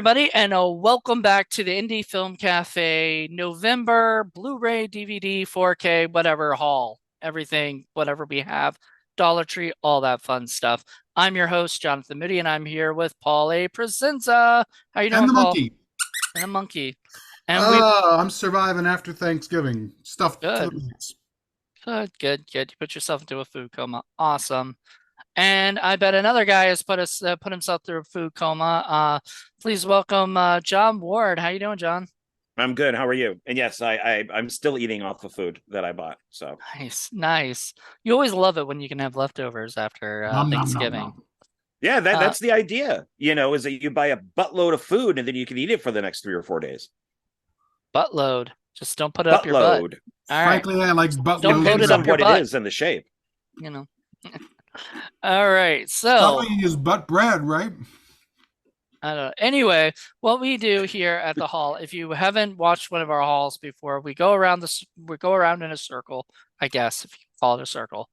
everybody, and welcome back to the Indie Film Cafe November Blu-ray, DVD, 4K, whatever haul. Everything, whatever we have, Dollar Tree, all that fun stuff. I'm your host, Jonathan Moody, and I'm here with Paul A. Presenza. How you And doing, the Paul? monkey. And a monkey. And we I'm surviving after Thanksgiving. Stuffed to the good, max. good. You put yourself into a food coma. Awesome. And I bet another guy has put himself through a food coma. Please welcome John Ward. How you doing, John? I'm good. How are you? And yes, I'm still eating off the food that I bought. So Nice. You always love it when you can have leftovers after Nom nom nom Thanksgiving. nom. yeah, Uh, that's the idea. Is that you buy a buttload of food and then you can eat it for the next 3 or 4 days. Buttload. Just don't put it up your butt. Buttload. All right. Frankly, I like Don't buttloads load it Depends up on your what it butt. is and the shape. You know. All right. So Stuffing is butt bread, right? I don't know. Anyway, what we do here at the hall, if you haven't watched one of our halls before, we go around in a circle, I guess, if you call it a circle.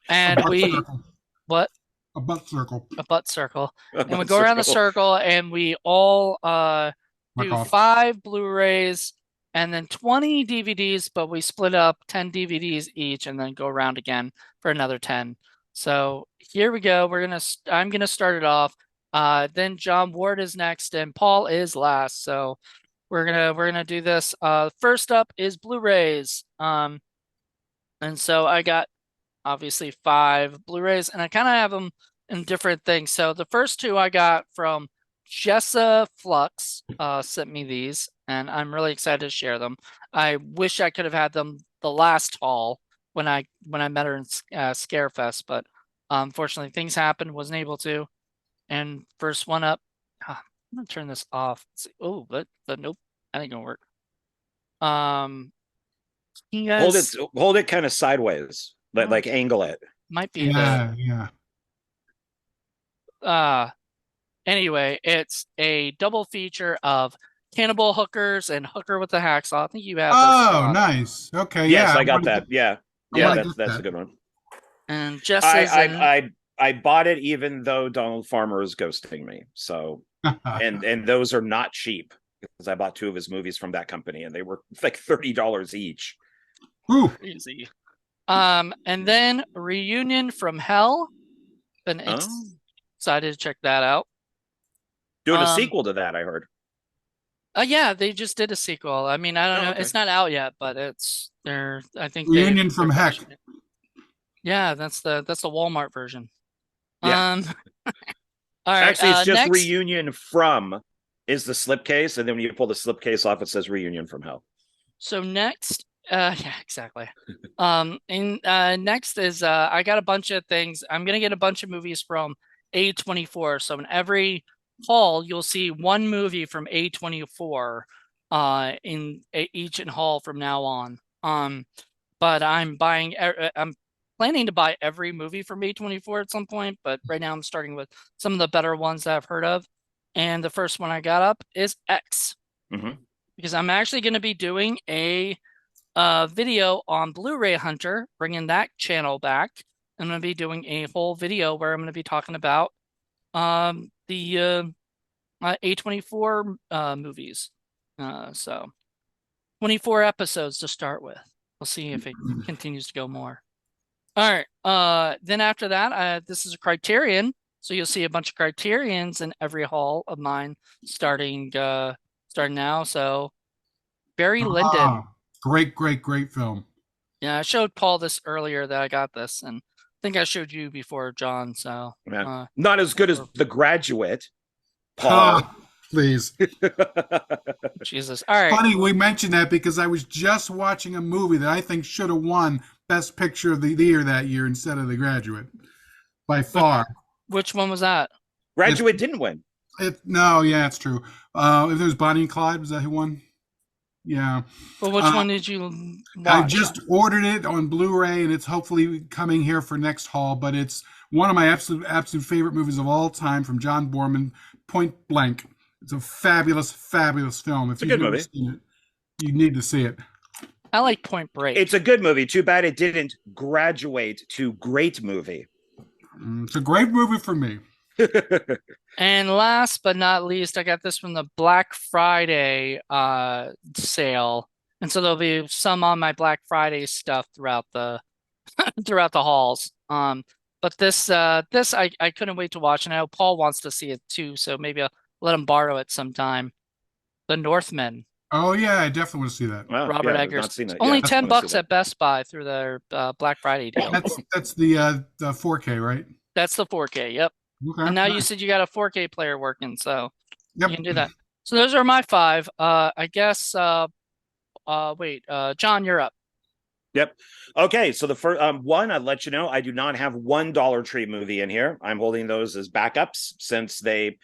A And butt we circle. what? A butt circle. A butt circle. And we Butt go around the circle. circle and we all My do cough. 5 Blu-rays and then 20 DVDs, but we split up 10 DVDs each and then go around again for another 10. So here we go. I'm gonna start it off. Then John Ward is next and Paul is last. So we're gonna do this. First up is Blu-rays. And so I got obviously 5 Blu-rays, and I kind of have them in different things. So the first 2 I got from Jessa Flux sent me these, and I'm really excited to share them. I wish I could have had them the last haul when I met her in Scarefest, but unfortunately things happened, wasn't able to. And first one up, I'm gonna turn this off. Let's see. Oh, but nope, that ain't gonna work. You guys Hold it kind of sideways. Like angle it. might be Yeah. anyway, it's a double feature of Cannibal Hookers and Hooker with the Hacksaw. I think you have this, Oh, John. nice. Okay, Yes, yeah. I got that. Yeah. Yeah, wanna get that's that. a good one. And Jess I is in. I bought it even though Donald Farmer is ghosting me. So and those are not cheap because I bought 2 of his movies from that company and they were like $30 each. Ooh. Crazy. And then Reunion from Hell. Been Oh, excited to check that out. doing a sequel to that, I heard. Yeah, they just did a sequel. I mean, I don't know. Okay. It's not out yet, but I think Reunion from they're Heck. pushing it. Yeah, that's the Walmart version. Yeah. All right. Actually, it's just next, Reunion from is the slipcase, and then when you pull the slipcase off, it says Reunion from Hell. So next, yeah, exactly. And next is I got a bunch of things. I'm gonna get a bunch of movies from A24. So in every haul, you'll see one movie from A24 in each and haul from now on. But I'm planning to buy every movie from A24 at some point, but right now I'm starting with some of the better ones that I've heard of. And the first one I got up is X. Mm-hmm. Because I'm actually going to be doing a video on Blu-ray Hunter, bringing that channel back. I'm going to be doing a whole video where I'm going to be talking about the A24 movies. So 24 episodes to start with. We'll see if it continues to go more. All right. Then after that, this is a Criterion. So you'll see a bunch of Criterions in every haul of mine starting now. So Barry Lyndon. Great film. Yeah, I showed Paul this earlier that I got this, and I think I showed you before, John. So not as good as The Graduate, Paul. Please. Jesus. All right. Funny we mentioned that because I was just watching a movie that I think should have won Best Picture of the Year that year instead of The Graduate. By far. Which one was that? Graduate didn't win. No, yeah, it's true. If it was Bonnie and Clyde, was that who won? Yeah. Well, which one did you watch? I just ordered it on Blu-ray, and it's hopefully coming here for next haul. But it's one of my absolute favorite movies of all time from John Boorman, Point Blank. It's a fabulous film. If you've never seen it, you need to see it. I like Point Break. It's a good movie. Too bad it didn't graduate to great movie. It's a great movie for me. And last but not least, I got this from the Black Friday sale. And so there'll be some on my Black Friday stuff throughout the throughout the halls. But this I couldn't wait to watch, and I know Paul wants to see it too, so maybe I'll let him borrow it sometime. The Northman, Oh yeah, I definitely want to see that. Well, Robert yeah, I've Eggers. not seen It's it. Yeah, only I 10 want to see bucks that. at Best Buy through their Black Friday deal. That's the 4K, right? That's the 4K, yep. And Okay. now you Nice. said you got a 4K player working, so you Yep. can do that. So those are my five. I guess wait, John, you're up. Yep. Okay. So the first one, I'd let you know, I do not have one Dollar Tree movie in here. I'm holding those as backups since they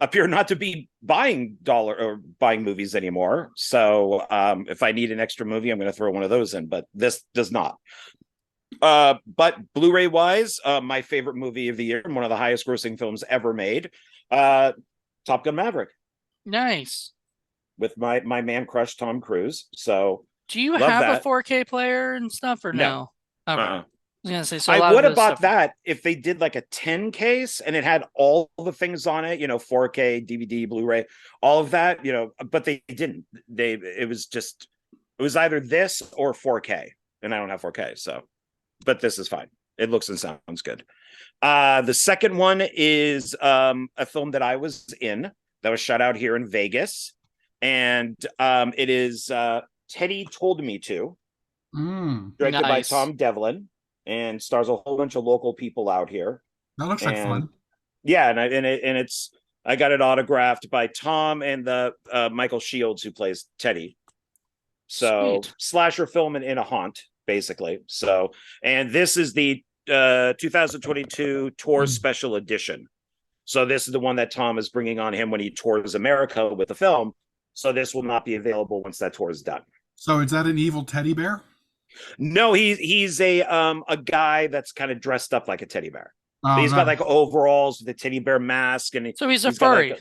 appear not to be buying movies anymore. So if I need an extra movie, I'm going to throw one of those in. But this does not. But Blu-ray wise, my favorite movie of the year, and one of the highest grossing films ever made, Top Gun Maverick, Nice. with my man crush Tom Cruise. So Do you love have a that. 4K player and stuff or No. no? Okay. Uh-uh. I was gonna say, so a I lot of would have this bought stuff. that if they did like a 10 case and it had all the things on it, 4K, DVD, Blu-ray, all of that, but they didn't. It was either this or 4K, and I don't have 4K, so, but this is fine. It looks and sounds good. The second one is a film that I was in that was shot out here in Vegas, and it is Teddy Told Me To, directed by Nice. Tom Devlin, and stars a whole bunch of local people out here. That looks like fun. Yeah, it's I got it autographed by Tom and the Michael Shields, who plays Teddy. So Sweet. slasher film in a haunt, basically. So, and this is the 2022 tour special edition. So this is the one that Tom is bringing on him when he tours America with the film. So this will not be available once that tour is done. So is that an evil teddy bear? No, he's a guy that's kind of dressed up like a teddy bear. Oh, He's got nice. like overalls with a teddy bear mask, and So he's a he's got furry.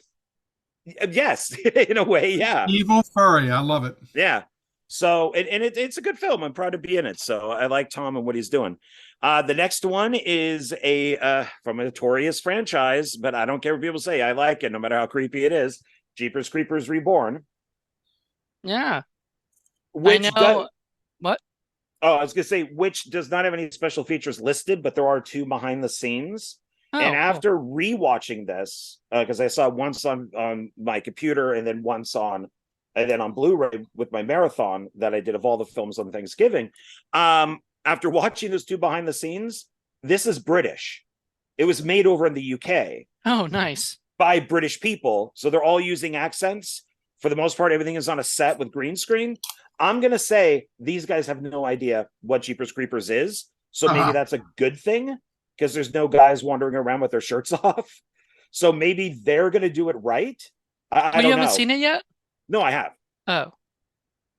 yes, in a way, yeah, Evil furry. I love it. yeah. So it's a good film. I'm proud to be in it. So I like Tom and what he's doing. The next one is a from a notorious franchise, but I don't care what people say. I like it, no matter how creepy it is. Jeepers Creepers Reborn. Yeah. Which I know. What? Oh, I was gonna say, which does not have any special features listed, but there are two behind the scenes. Oh, And cool. after rewatching this, because I saw it once on my computer and then on Blu-ray with my marathon that I did of all the films on Thanksgiving. After watching those two behind the scenes, this is British. It was made over in the UK Oh, nice. by British people, so they're all using accents. For the most part, everything is on a set with green screen. I'm going to say these guys have no idea what Jeepers Creepers is. So maybe that's a good thing, because there's no guys wandering around with their shirts off. So maybe they're going to do it right. I don't you know. haven't seen it yet? No, I have. Oh,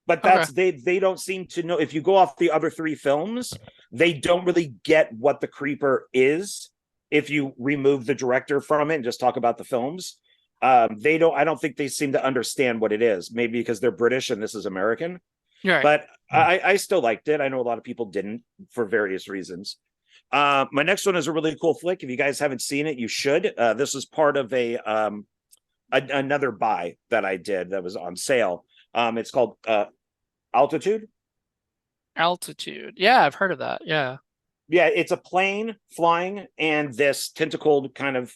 But that's they don't seem to know. If you go off the other three films, they don't really get what the creeper is. If you remove the director from it and just talk about the films, they don't. I don't think they seem to understand what it is. Maybe because they're British and this is American. you're right. But I still liked it. I know a lot of people didn't for various reasons. My next one is a really cool flick. If you guys haven't seen it, you should. This is part of another buy that I did that was on sale. It's called Altitude. Altitude. Yeah, I've heard of that. Yeah. Yeah, it's a plane flying, and this tentacled kind of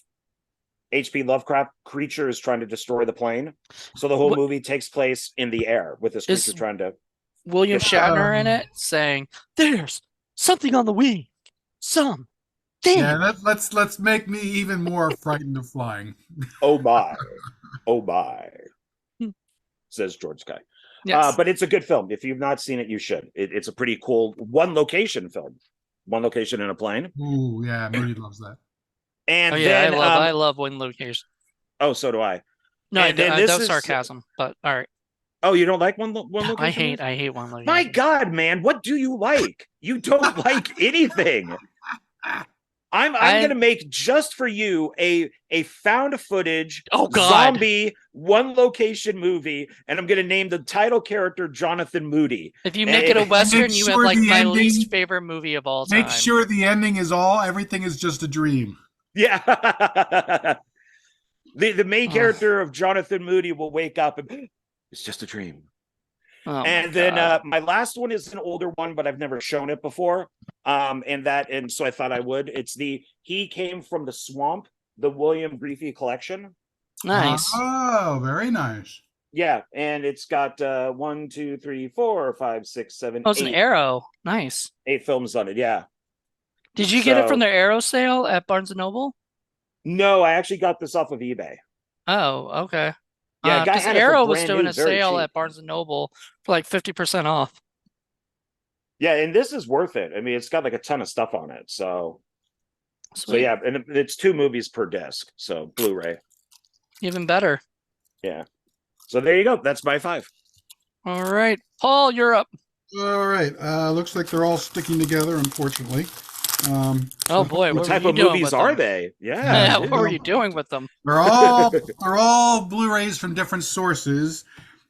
H.P. Lovecraft creature is trying to destroy the plane. So the whole movie takes place in the air with this creature trying to. William Shatner in it saying, "There's something on the wing. Some thing." Yeah, let's make me even more frightened of flying. Oh my, oh my, says George Guy. Yes. But it's a good film. If you've not seen it, you should. It's a pretty cool one location film. One location in a plane. Ooh, yeah, Moody loves that. And oh yeah, then, I love one location. Oh, so do I. No, and then that was sarcasm, but all right. Oh, you don't like one location? I hate one location. My God, man, what do you like? You don't like anything. I'm gonna make just for you a found footage zombie one location movie, and I'm gonna name the title character Jonathan Moody. If you make it a Western, you have like my ending, least favorite movie of all time. Make sure the ending is everything is just a dream. Yeah. The main Oh, character of Jonathan Moody will wake up and it's just a dream. oh my And then God. my last one is an older one, but I've never shown it before. And so I thought I would. It's the He Came from the Swamp, the William Briefy collection. Nice. Oh, very nice. Yeah, and it's got one, two, three, four, five, six, seven, Oh, it's an arrow. Nice. eight films on it. Yeah. Did you get it from So their arrow sale at Barnes and Noble? no, I actually got this off of eBay. Oh, okay. Yeah, a guy Because had it for Arrow was brand doing new, a very sale cheap. at Barnes and Noble for like 50% off. Yeah, and this is worth it. I mean, it's got like a ton of stuff on it. So Sweet. yeah, and it's 2 movies per disc, so Blu-ray. Even better. Yeah. So there you go. That's my 5. All right. Paul, you're up. All right. Looks like they're all sticking together, unfortunately. Oh So boy, What what were type you of doing movies with are them? they? Yeah, yeah, What were well, you doing with them? they're all Blu-rays from different sources,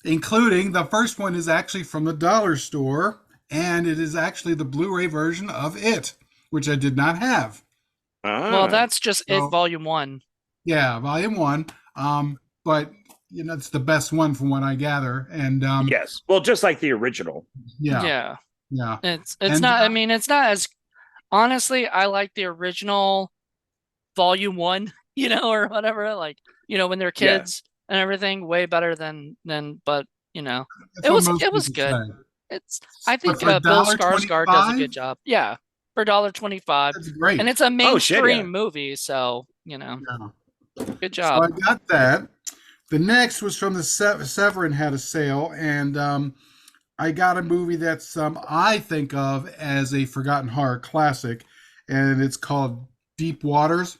including the first one is actually from the dollar store, and it is actually the Blu-ray version of It, which I did not have. Well, Ah, that's just it, So volume one. yeah, volume one. But it's the best one from what I gather. And yes. Well, just like the original. yeah, Yeah. yeah. It's And not, I mean, it's not as honestly, I like the original volume one, or whatever, like, when they're Yeah. kids and everything, way better than but that's it what was most it was people good. say. It's I But think for a Bill dollar Skarsgård does a good 25, job. Yeah, for $1.25. that's And great. it's a Oh shit, yeah. mainstream movie, so, Yeah. good So job. I got that. The next was from the Severin had a sale, and I got a movie that's I think of as a forgotten horror classic, and it's called Deep Waters.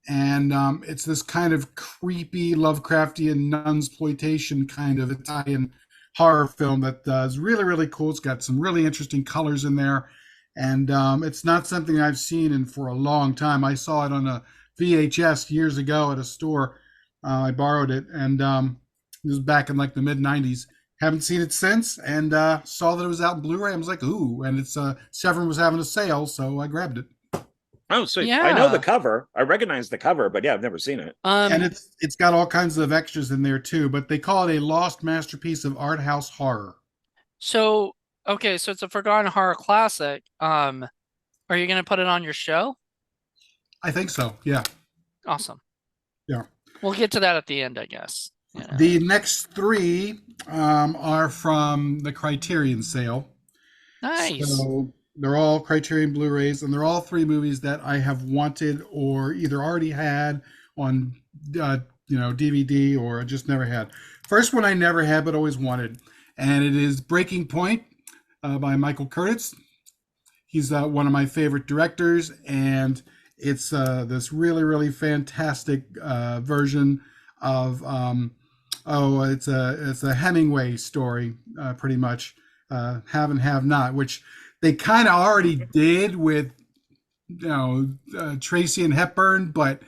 And it's this kind of creepy Lovecraftian nunsploitation kind of Italian horror film that is really really cool. It's got some really interesting colors in there, and it's not something I've seen in for a long time. I saw it on a VHS years ago at a store. I borrowed it, and it was back in like the mid '90s. Haven't seen it since, and saw that it was out in Blu-ray. I was like, ooh, and it's Severin was having a sale, so I grabbed it. Oh, sweet. I know the Yeah. cover. I recognize the cover, but yeah, I've never seen it. And Um, it's got all kinds of extras in there too, but they call it a lost masterpiece of art house horror. so okay, so it's a forgotten horror classic. Are you gonna put it on your show? I think so. Yeah, Awesome. yeah. We'll get to that at the end, I guess. The next three are from the Criterion sale. Nice. So they're all Criterion Blu-rays, and they're all 3 movies that I have wanted or either already had on, DVD or just never had. First one I never had but always wanted, and it is Breaking Point by Michael Curtis. He's one of my favorite directors, and it's this really, really fantastic version of it's a Hemingway story, pretty much, Have and Have Not, which they kind of already did with Tracy and Hepburn, but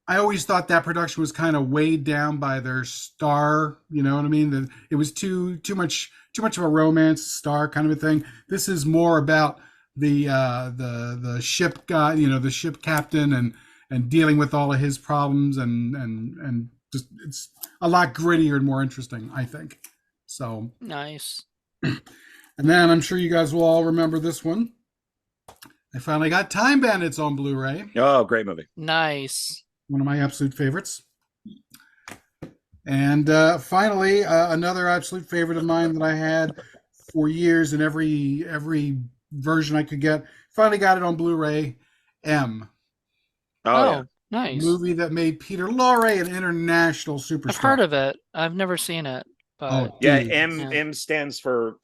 I always thought that production was kind of weighed down by their star. You know what I mean? That it was too much of a romance star kind of a thing. This is more about the ship guy, the ship captain, and dealing with all of his problems, and just it's a lot grittier and more interesting, I think. So, Nice. and then I'm sure you guys will all remember this one. I finally got Time Bandits on Blu-ray, Oh, great movie. Nice. one of my absolute favorites. And finally, another absolute favorite of mine that I had for years in every version I could get. Finally got it on Blu-ray. M, Oh yeah. Oh, nice. movie that made Peter Lorre an international I've heard superstar. of it. I've never seen it, but Oh, Yeah, dude, M yeah. M stands for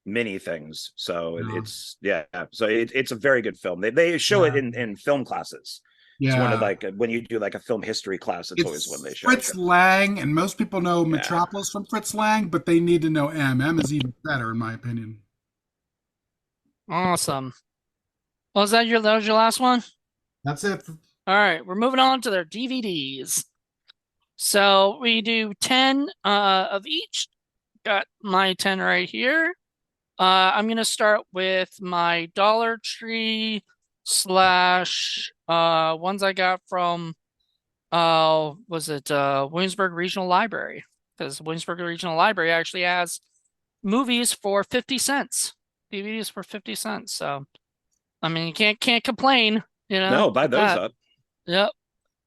many things. So yeah, it's yeah. So it's a very good film. They show it yeah, in film classes. It's one of yeah. like when you do like a film history class, it's always when It's they show it. Fritz Lang, and most people know Yeah. Metropolis from Fritz Lang, but they need to know M. M is even better, in my opinion. Awesome. Well, that was your last one? That's it. All right, we're moving on to their DVDs. So we do 10 of each. Got my 10 right here. I'm gonna start with my Dollar Tree slash ones I got from was it Williamsburg Regional Library? Because Williamsburg Regional Library actually has movies for 50 cents. DVDs for 50 cents. So I mean you can't complain, No, buy with those that. up. Yep.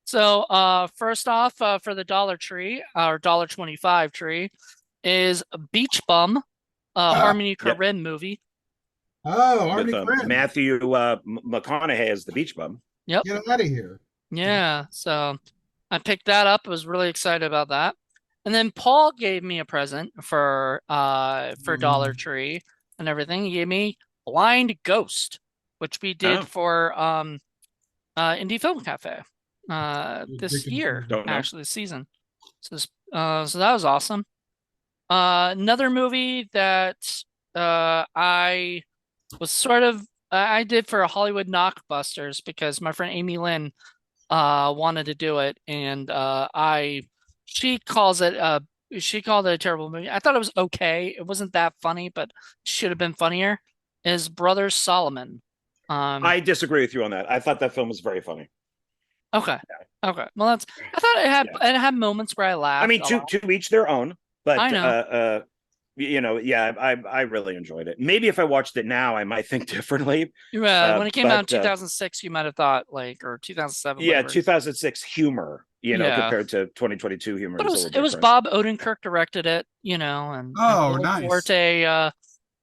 So first off, for the Dollar Tree or $1.25 tree is Beach Bum, Ah, Harmony Yep. Korine movie. oh, With Harmony Korine. Matthew McConaughey as the beach bum. Yep. Get out of here. Yeah. So I picked that up. I was really excited about that. And then Paul gave me a present for Dollar Tree and everything. He gave me Blind Ghost, which we did Oh, for Indie Film Cafe this year, don't know. actually, this season. So that was awesome. Another movie that I was sort of I did for Hollywood Knockbusters because my friend Amy Lynn wanted to do it, and I she calls it she called it a terrible movie. I thought it was okay. It wasn't that funny, but should have been funnier. Is Brothers Solomon. Um, I disagree with you on that. I thought that film was very funny. okay, okay. Well, that's I thought Yeah. it had moments where I I laughed mean, a lot. to each their own, but I know. yeah, I really enjoyed it. Maybe if I watched it now, I might think differently. When it came out in But 2006, you might have thought like, or 2007, Yeah, whatever. 2006 humor, Yeah, compared to 2022 humor but is a little it was different. Bob Odenkirk directed it, and Oh, nice.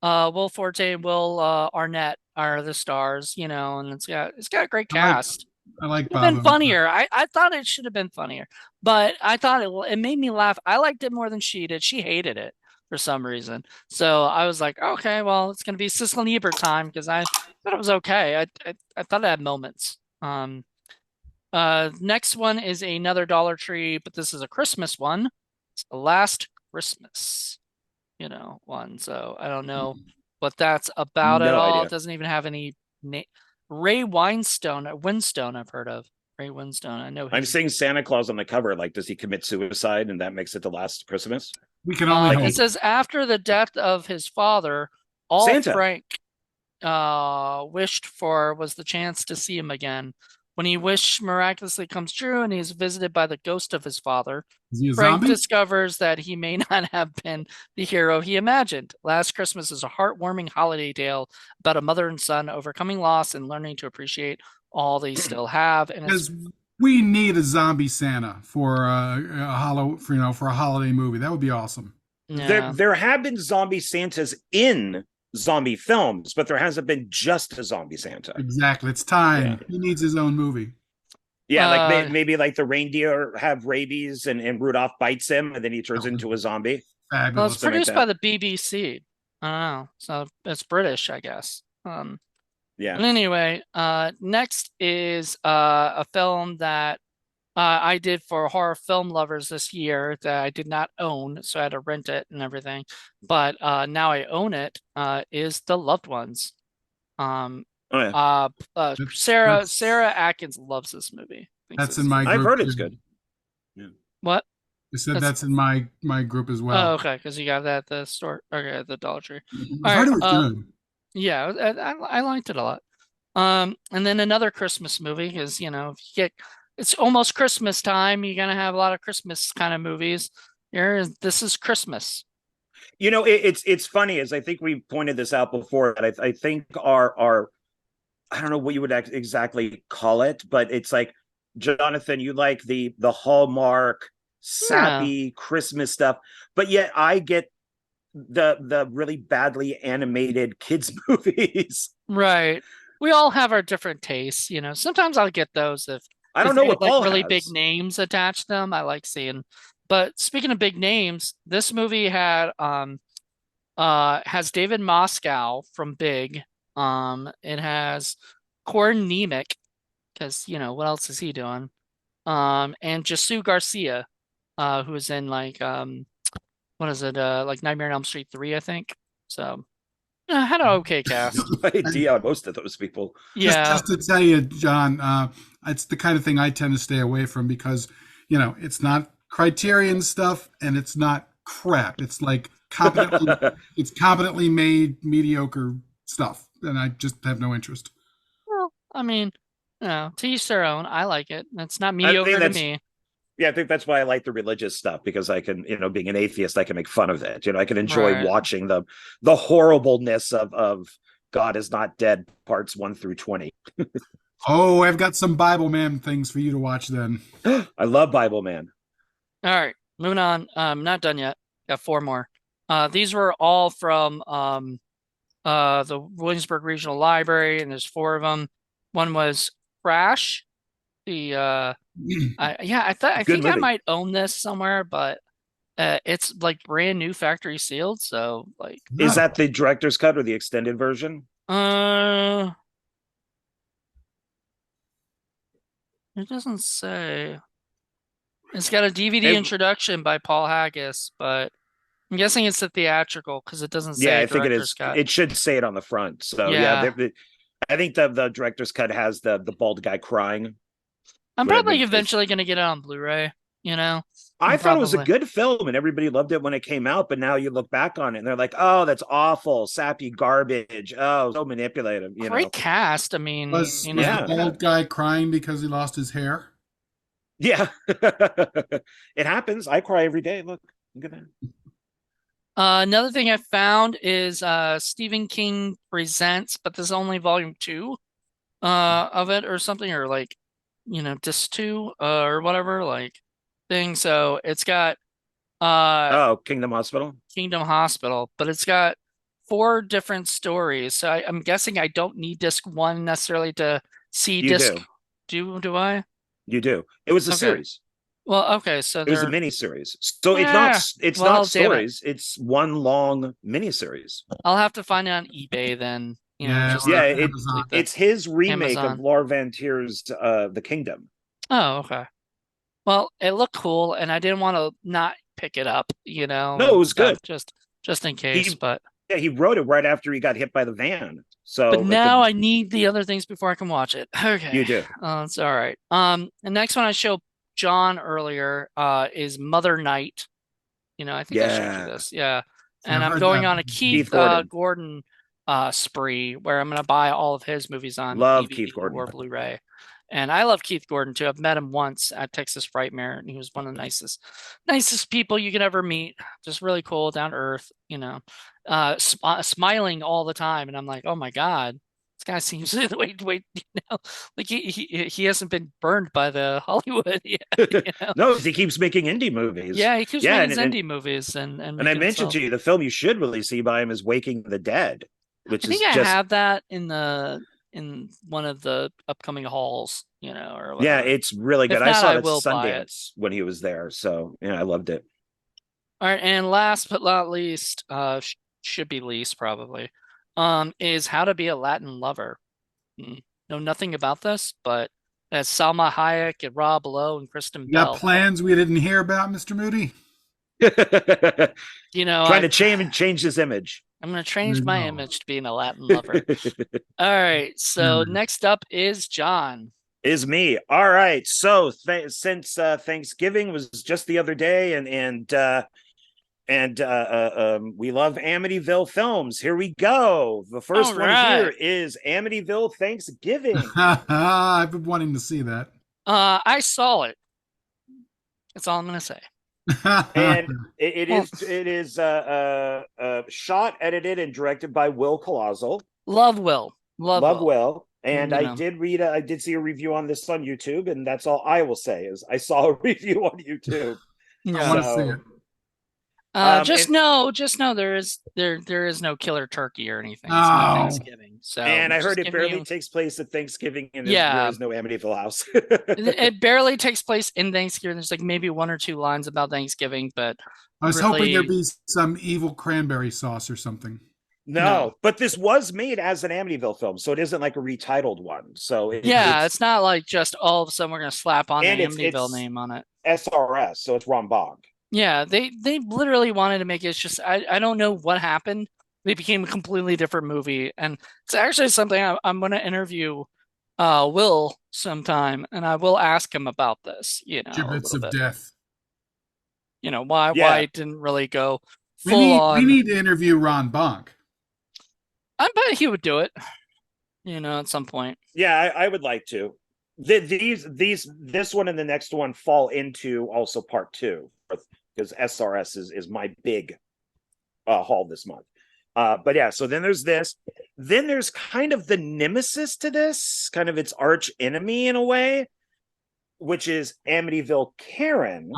Will Forte and Will Arnett are the stars, and it's got a great I like cast. I like Should have Bob been Odenkirk. funnier. I thought it should have been funnier, but I thought it made me laugh. I liked it more than she did. She hated it for some reason. So I was like, okay, well, it's gonna be Siskel and Ebert time because I thought it was okay. I thought it had moments. Next one is another Dollar Tree, but this is a Christmas one. It's the Last Christmas, one. So I don't know what that's about at No all. It idea. doesn't even have any name. Ray Winstone, I've heard of. Ray Winstone, I know I'm his. seeing Santa Claus on the cover. Like, does he commit suicide and that makes it the last Christmas? We can only Like It hope. says after the death of his father, all Santa. Frank wished for was the chance to see him again. When he wish miraculously comes true and he is visited by the ghost of his father, Is he a Frank zombie? discovers that he may not have been the hero he imagined. Last Christmas is a heartwarming holiday tale about a mother and son overcoming loss and learning to appreciate all they still have. And it's Because we need a zombie Santa for for a holiday movie. That would be awesome. yeah, There have been zombie Santas in zombie films, but there hasn't been just a zombie Santa. Exactly. It's Yeah. time. He needs his own movie. Yeah, like uh, maybe like the reindeer have rabies and Rudolph bites him and then he That turns would into be a zombie. well, it's fabulous. Something like produced by that. the BBC. I don't know, so it's British, I guess. Yeah. But anyway, next is a film that I did for horror film lovers this year that I did not own, so I had to rent it and everything. But now I own it. Is The Loved Ones. Um, Oh yeah. That's Sarah Atkins loves this movie. Thinks that's in it's my I've group heard it's too. good. Yeah. what? I said That's that's in my group as Oh, well. okay, because you got that at the store. Okay, at the Dollar Tree. I've All heard right. it was good. Yeah, I liked it a lot. And then another Christmas movie is, if you get it's almost Christmas time, you're gonna have a lot of Christmas kind of movies. This is Christmas. It's funny, as I think we pointed this out before, that I think our I don't know what you would exactly call it, but it's like, Jonathan, you like the Hallmark Yeah, sappy Christmas stuff, but yet I get the really badly animated kids movies. right. We all have our different tastes. Sometimes I'll get those if I if don't know they have what like Paul really big has. names attached to them. I like seeing. But speaking of big names, this movie has David Moscow from Big. It has Corin Nemec because what else is he doing? And Jesus Garcia, who is in like what is it? Like Nightmare on Elm Street 3, I think. So had an okay cast. No idea on most of those people. Yeah, Just to tell you, John, it's the kind of thing I tend to stay away from because it's not Criterion stuff and it's not crap. It's like competently made mediocre stuff, and I just have no interest. well, I mean, to each their own. I like it. It's not I think mediocre to that's me. yeah, I think that's why I like the religious stuff, because I can, being an atheist, I can make fun of it. I can enjoy Right. watching the horribleness of God is not dead parts 1 through 20. Oh, I've got some Bible Man things for you to watch then. I love Bible Man. All right. Moving on. Not done yet. Got four more. These were all from the Williamsburg Regional Library, and there's four of them. One was Crash. The I Good think I movie. might own this somewhere, but it's like brand new factory sealed, so like Is No. that the director's cut or the extended version? uh it doesn't say. It's got a DVD It, introduction by Paul Haggis, but I'm guessing it's the theatrical because it doesn't yeah, say I think it director's is. cut. It should say it on the front. So yeah, Yeah. I think the director's cut has the bald guy crying. I'm probably When eventually gonna get it on Blu-ray, you know? I I'm thought it was a probably good film and everybody loved it when it came out, but now you look back on it and they're like, "Oh, that's awful, sappy garbage. Oh, so manipulative." great cast. I mean, Was the Yeah, bald guy crying because he lost his hair? yeah. It happens. I cry every day. Look at that. Another thing I found is Stephen King Presents, but this is only volume two of it or something, or like disc two or whatever like thing. So it's got uh Oh, Kingdom Hospital. Kingdom Hospital, but it's got four different stories. So I'm guessing I don't need disc one necessarily to see You disc. do. Do I? You do. It was a Okay. series. Well, okay, so It was a they're mini series. So yeah. it's not Well, damn it. stories. It's one long mini series. I'll have to find it on eBay then, Yeah, just or Yeah, to Amazon. like the it's his remake of Amazon. Laura Van Tier's The Kingdom. Oh, okay. Well, it looked cool, and I didn't want to not pick it up, No, it and was good. stuff, just in case. He But he wrote it right after he got hit by the van. but So like now I need the other things before I can watch it. Okay, you do. it's all right. The next one I showed John earlier, is Mother Night. I think I showed you Yeah. this. Yeah, Yeah, and I've I'm heard going that. on a Keith Keith Gordon. Gordon spree where I'm gonna buy all of his movies on Love Keith DVD or Gordon. Blu-ray. And I love Keith Gordon too. I've met him once at Texas Frightmare, and he was one of the nicest people you could ever meet. Just really cool, down to earth, smiling all the time. And I'm like, oh my God, this guy seems wait, like he hasn't been burned by the Hollywood yet. No, he keeps making indie movies. Yeah, he keeps Yeah, making his indie movies and and I making mentioned himself. to you the film you should really see by him is Waking the Dead, I which think is I just have that in one of the upcoming halls, or yeah, whatever. it's really good. If I not, saw I it at will buy it. Sundance when he was there, so yeah, I loved it. All right, and last but not least, should be least probably, is How to Be a Latin Lover. Know nothing about this, but that's Salma Hayek and Rob Lowe and Kristen You got Bell. plans we didn't hear about, Mr. Moody? Trying to change his image. I'm gonna There change you my go. image to being a Latin lover. All right, so Hmm. next up is John. Is me. All right. So since Thanksgiving was just the other day, and we love Amityville films. Here we go. The All first one here right. is Amityville Thanksgiving. I've been wanting to see that. I saw it. That's all I'm gonna say. And it Well, is shot, edited, and directed by Will Colazo. love Will. Love Love Will. Will. And You know. I did see a review on this on YouTube, and that's all I will say is I saw a review on YouTube. I Yeah. want to see it. Just and, know there is no killer turkey or anything. It's not Oh, Thanksgiving. So and I just heard it giving barely you takes place at Thanksgiving, and there yeah. is no Amityville house. It barely takes place in Thanksgiving. There's like maybe one or two lines about Thanksgiving, but I was hoping there'd really be some evil cranberry sauce or something. no. No, but this was made as an Amityville film, so it isn't like a retitled one. So Yeah, it's it's not like just all of a sudden we're gonna slap on the and Amityville it's name on it. SRS, so it's Ron Bond. Yeah, they literally wanted to make it. It's just I don't know what happened. They became a completely different movie, and it's actually something I'm going to interview Will sometime, and I will ask him about this. A Giblets little of bit. death. Why Yeah, it didn't really go We full need we on. need to interview Ron Bonk. I bet he would do it. at some point. Yeah, I would like to. This one and the next one fall into also part two because SRS is my big haul this month. But yeah, so then there's this. Then there's kind of the nemesis to this, kind of its arch enemy in a way, which is Amityville Karen,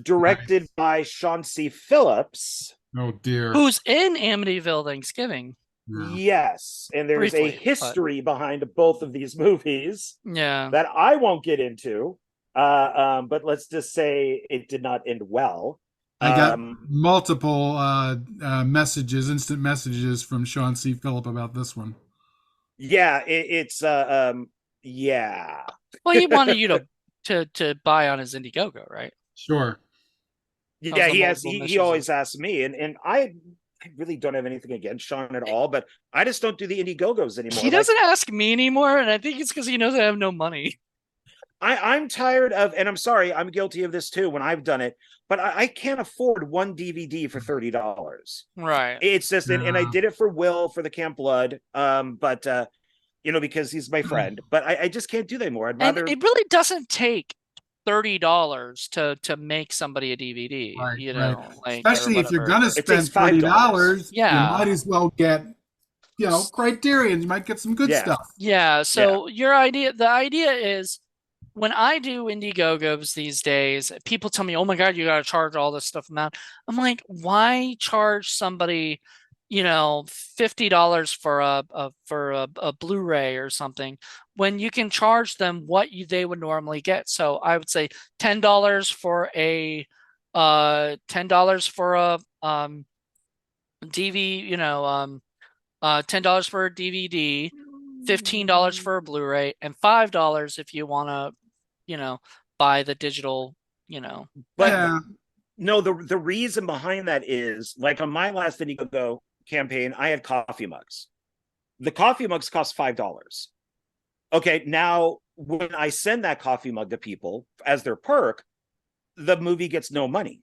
directed Nice. by Sean C. Phillips. Oh dear. Who's in Amityville Thanksgiving? Yeah. Yes, and there's a Briefly, history behind both of these movies yeah. that I won't get into. But let's just say it did not end well. I got multiple messages, instant messages from Sean C. Phillip about this one. Yeah, it's yeah. Well, he wanted you to buy on his Indiegogo, right? Sure. Yeah, he has. He always asks me, and I really don't have anything against Sean at all, but I just don't do the Indiegogos anymore. He doesn't ask me anymore, and I think it's because he knows I have no money. I'm tired of, and I'm sorry, I'm guilty of this too when I've done it, but I can't afford one DVD for $30. Right. It's just, and I did it for Will for the Camp Blood, but because he's my friend. But I just can't do that anymore. I'd rather. And it really doesn't take $30 to make somebody a DVD. Right, right. Like, especially if you're gonna spend $30, yeah, you might as well get Criterion. You might get some good stuff. Yeah. So the idea is, when I do Indiegogos these days, people tell me, "Oh my God, you got to charge all this stuff amount." I'm like, why charge somebody, $50 for a Blu-ray or something when you can charge them what they would normally get? So I would say $10 for a $10 for a DV, $10 for a DVD, $15 for a Blu-ray, and $5 if you want to, buy the digital, But no, the reason behind that is, like, on my last Indiegogo campaign, I had coffee mugs. The coffee mugs cost $5. Okay, now when I send that coffee mug to people as their perk, the movie gets no money.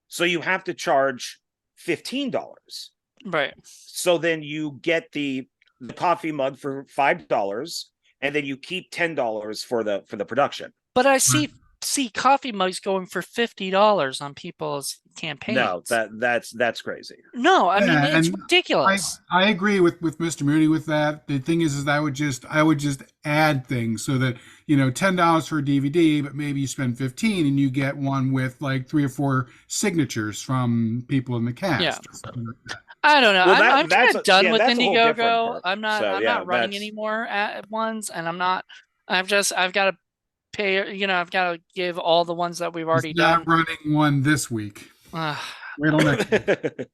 So you have to charge $15. Right. So then you get the coffee mug for $5, and then you keep $10 for the production. But I see coffee mugs going for $50 on people's campaigns. No, that's crazy. No, I mean, it's ridiculous. I agree with Mr. Moody with that. The thing is I would just add things so that $10 for a DVD, but maybe you spend $15 and you get one with like 3 or 4 signatures from people in the cast. Yeah. Or something like that. I don't know. Well, I'm kind of done with Indiegogo. Part. I'm not running anymore at ones, and I'm not. I've got to pay. I've got to give all the ones that we've already done. Not running one this week. Wait till next week.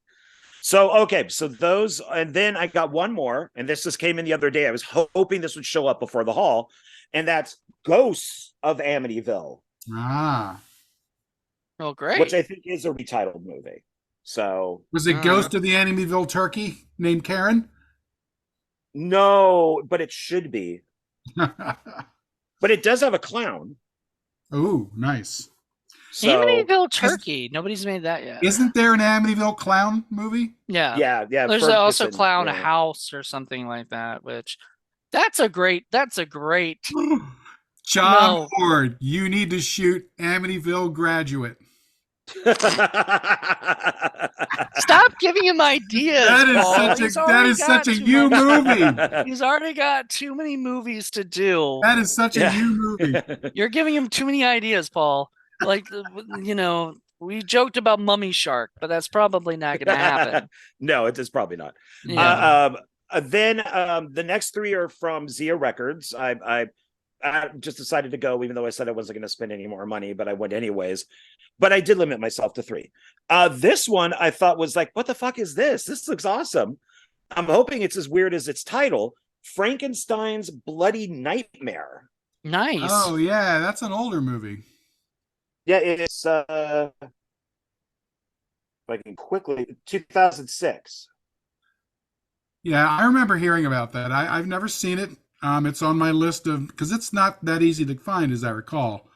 So those, and then I got one more, and this just came in the other day. I was hoping this would show up before the haul, and that's Ghosts of Amityville. Ah. Oh, great! Which I think is a retitled movie. So was it Ghost of the Amityville Turkey named Karen? No, but it should be. But it does have a clown. Oh, nice. So, Amityville Turkey. Nobody's made that yet. Isn't there an Amityville clown movie? Yeah. Yeah. There's also Clown House or something like that, which that's a great. John Ford, you need to shoot Amityville Graduate. Stop giving him ideas. That is such a you movie. He's already got too many movies to do. That is such a you movie. You're giving him too many ideas, Paul. Like, we joked about Mummy Shark, but that's probably not going to happen. No, it is probably not. Yeah. Then the next 3 are from Zia Records. I just decided to go, even though I said I wasn't going to spend any more money, but I went anyways. But I did limit myself to 3. This one I thought was like, what the fuck is this? This looks awesome. I'm hoping it's as weird as its title, Frankenstein's Bloody Nightmare. Nice. Oh, yeah, that's an older movie. Yeah, it's if I can quickly, 2006. Yeah, I remember hearing about that. I've never seen it. It's on my list of, because it's not that easy to find, as I recall.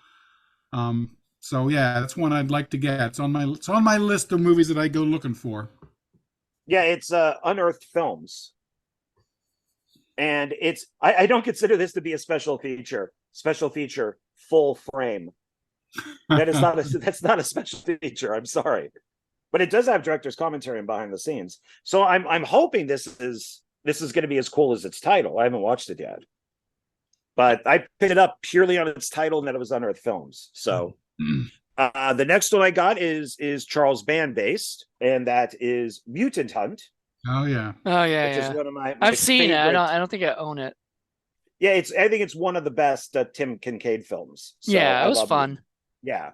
So yeah, that's one I'd like to get. It's on my list of movies that I go looking for. Yeah, it's Unearthed Films. And I don't consider this to be a special feature. Special feature, full frame. That's not a special feature. I'm sorry, but it does have director's commentary and behind the scenes. So I'm hoping this is going to be as cool as its title. I haven't watched it yet, but I picked it up purely on its title and that it was Unearthed Films. So the next one I got is Charles Band based, and that is Mutant Hunt. Oh yeah. Oh yeah, which yeah. is one of my I've seen favorite. it. I don't think I own it. Yeah, I think it's one of the best Tim Kincaid films. So yeah, I it was love fun. Yeah.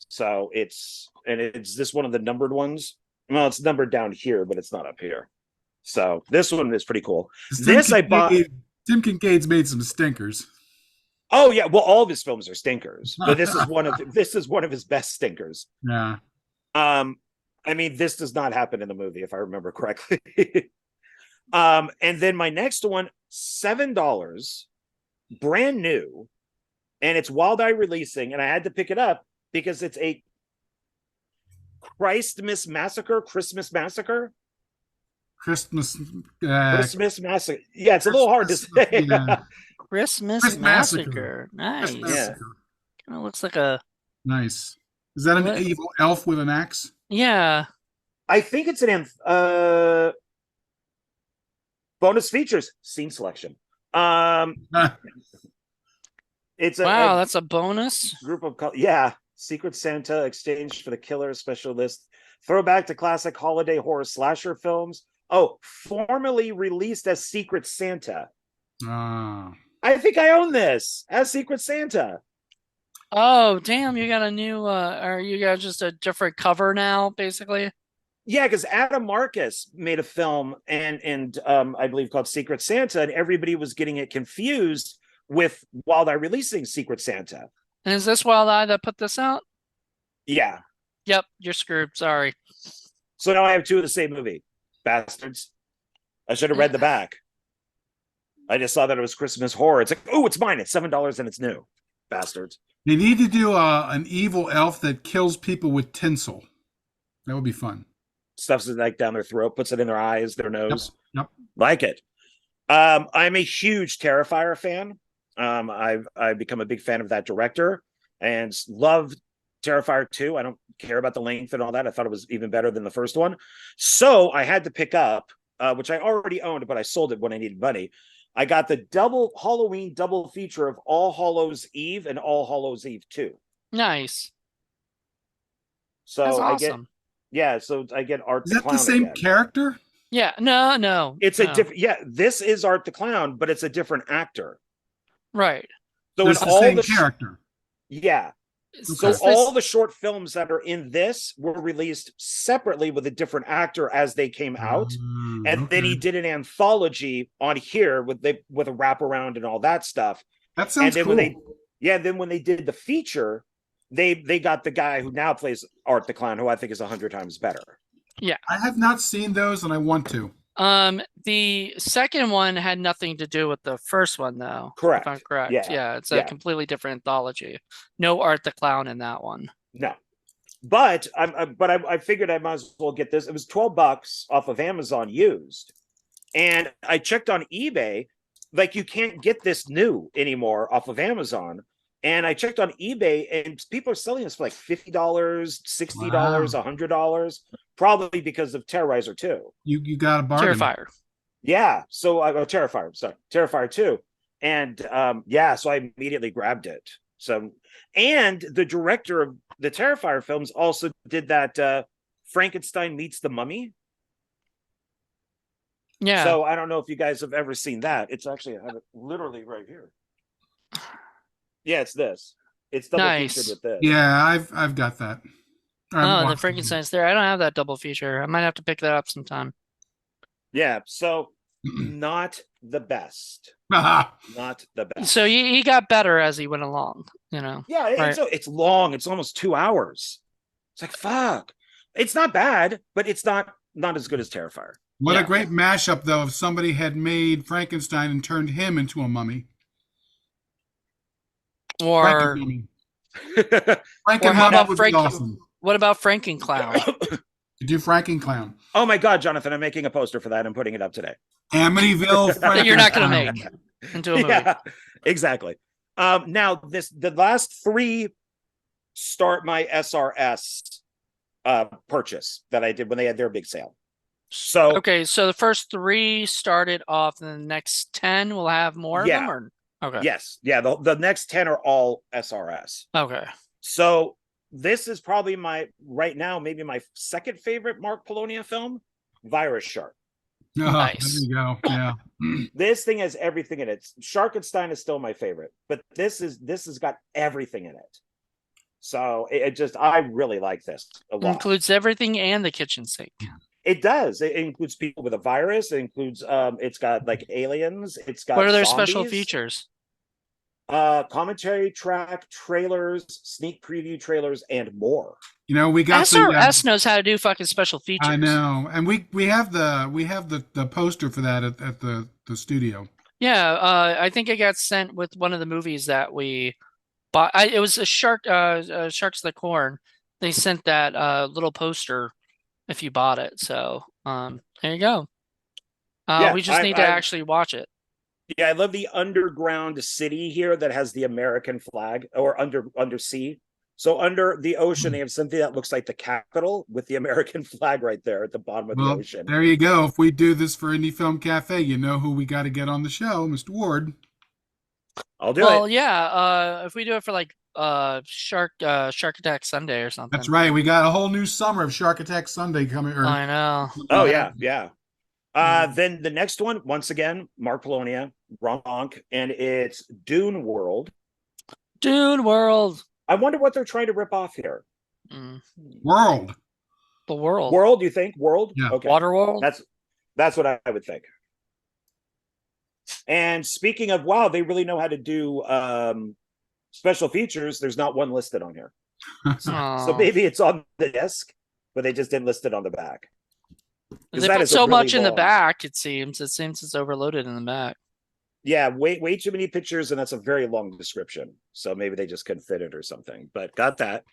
So it's this one of the numbered ones. Well, it's numbered down here, but it's not up here. So this one is pretty cool. This I bought. Tim Kincaid's made some stinkers. Oh yeah, well, all of his films are stinkers, but this is one of his best stinkers. Yeah. I mean, this does not happen in the movie, if I remember correctly. And then my next one, $7, brand new, and it's Wild Eye releasing, and I had to pick it up because it's a Christmas Massacre. Christmas Massacre. Yeah, it's a little hard to say. Yeah. Christmas Massacre. Nice. Yeah. Kind of looks like a nice. Is that an evil elf with an axe? Yeah. I think it's an bonus features scene selection. It's that's a bonus group of Secret Santa exchanged for the killer special list. Throwback to classic holiday horror slasher films. Oh, formerly released as Secret Santa. I think I own this as Secret Santa. Oh, damn, you got a new or you got just a different cover now, basically? Yeah, because Adam Marcus made a film and I believe called Secret Santa, and everybody was getting it confused with Wild Eye releasing Secret Santa. And is this Wild Eye that put this out? Yeah. Yep, you're screwed. Sorry. So now I have two of the same movie. Bastards. I should have read the back. I just saw that it was Christmas horror. It's like, oh, it's mine. It's $7 and it's new. Bastards. They need to do an evil elf that kills people with tinsel. That would be fun. Stuffs it like down their throat, puts it in their eyes, their nose. Yep. Like it. I'm a huge Terrifier fan. I've become a big fan of that director and loved Terrifier 2. I don't care about the length and all that. I thought it was even better than the first one. So I had to pick up, which I already owned, but I sold it when I needed money. I got the Halloween double feature of All Hallows Eve and All Hallows Eve 2. Nice. So that's awesome. So I get Art the Clown. Is that the same character? Yeah, no. It's a different. Yeah, this is Art the Clown, but it's a different actor. Right. So it's the same character. Yeah. So all the short films that are in this were released separately with a different actor as they came out, and then he did an anthology on here with a wraparound and all that stuff. That sounds cool. Then when they did the feature, they got the guy who now plays Art the Clown, who I think is 100 times better. Yeah, I have not seen those, and I want to. The second one had nothing to do with the first one, though. Correct. If I'm correct. Yeah, it's a completely different anthology. No Art the Clown in that one. No, but I figured I might as well get this. It was $12 off of Amazon used, and I checked on eBay. Like, you can't get this new anymore off of Amazon. And I checked on eBay, and people are selling this for like $50, $60, $100, probably because of Terrorizer 2. You got a bargain. Terrifier. Yeah, so I go Terrifier. Sorry, Terrifier 2, and so I immediately grabbed it. So, and the director of the Terrifier films also did that Frankenstein Meets the Mummy. Yeah. So I don't know if you guys have ever seen that. It's actually, I have it literally right here. Yeah, it's this. It's double featured with this. Yeah, I've got that. The Frankenstein's there. I don't have that double feature. I might have to pick that up sometime. Yeah, so not the best. Not the best. So he got better as he went along, you know. Yeah, it's long. It's almost 2 hours. It's like, fuck. It's not bad, but it's not as good as Terrifier. What a great mashup, though, if somebody had made Frankenstein and turned him into a mummy. Or Franken how about would be awesome. What about Frankenclown? You do Frankenclown. Oh my God, Jonathan, I'm making a poster for that. I'm putting it up today. Amityville That you're not going to Frankenstein. make into a movie. Yeah, exactly. Now the last three start my SRS purchase that I did when they had their big sale. So Okay, so the first 3 started off, and the next 10 will have more of them, or okay. Yes, yeah. The next 10 are all SRS. Okay. So this is probably right now maybe my second favorite Mark Polonia film, Virus Shark. Oh, Nice. there you go. Yeah. This thing has everything in it. Sharkenstein is still my favorite, but this has got everything in it. So I really like this a lot. Includes everything and the kitchen sink. It does. It includes people with a virus. It includes it's got like aliens. It's got What are their zombies, special features? commentary track, trailers, sneak preview trailers, and more. You know, we got SRS knows how to do fucking special features. I know, and we have the poster for that at the studio. Yeah, I think it got sent with one of the movies that we bought. It was a Sharks of the Corn. They sent that little poster if you bought it. So there you go. Yeah, we just need to actually watch it. Yeah, I love the underground city here that has the American flag, or undersea. So under the ocean, they have something that looks like the Capitol with the American flag right there at the bottom of the ocean. There you go. If we do this for Indie Film Cafe, you know who we got to get on the show, Mr. Ward. I'll do it. Well, yeah. If we do it for like Shark Attack Sunday or something. That's right. We got a whole new summer of Shark Attack Sunday coming. I know. Oh yeah, yeah. Then the next one, once again, Mark Polonia, Ronk, and it's Dune World. Dune World. I wonder what they're trying to rip off here. World. The world. World, you think? World? Yeah. Okay. Waterworld? That's what I would think. And speaking of, wow, they really know how to do special features. There's not one listed on here. So maybe it's on the disc, but they just didn't list it on the back. They put so much in the back, it seems. It seems it's overloaded in the back. Yeah, way too many pictures, and that's a very long description. So maybe they just couldn't fit it or something, but got that.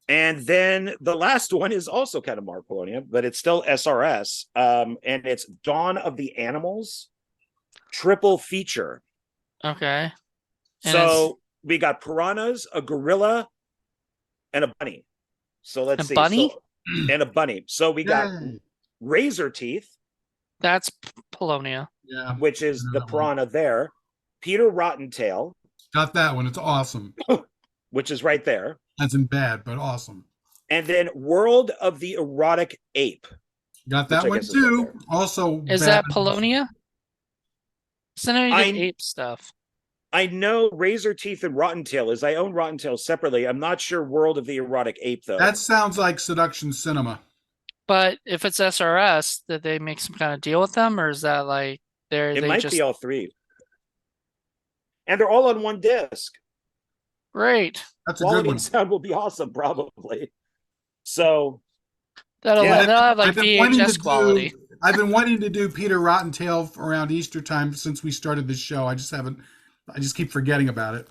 And then the last one is also kind of Mark Polonia, but it's still SRS. And it's Dawn of the Animals, triple feature. Okay. So we got piranhas, a gorilla, and a bunny. So let's see. Bunny? And a bunny. So we got razor teeth. That's Polonia. Yeah. Which is the piranha there. Peter Rottentail. Got that one. It's awesome. Which is right there. That's in bad, but awesome. And then World of the Erotic Ape. Got that one too. Right also, is that Polonia? Isn't any ape stuff? I know Razor Teeth and Rottentail is. I own Rottentail separately. I'm not sure World of the Erotic Ape though. That sounds like Seduction Cinema. But if it's SRS, did they make some kind of deal with them, or is that like it might be all three, and they're all on one disc. Great. That's a good one. Sound will be awesome, probably. So that'll have like VHS quality. I've been wanting to do Peter Rottentail around Easter time since we started this show. I just keep forgetting about it.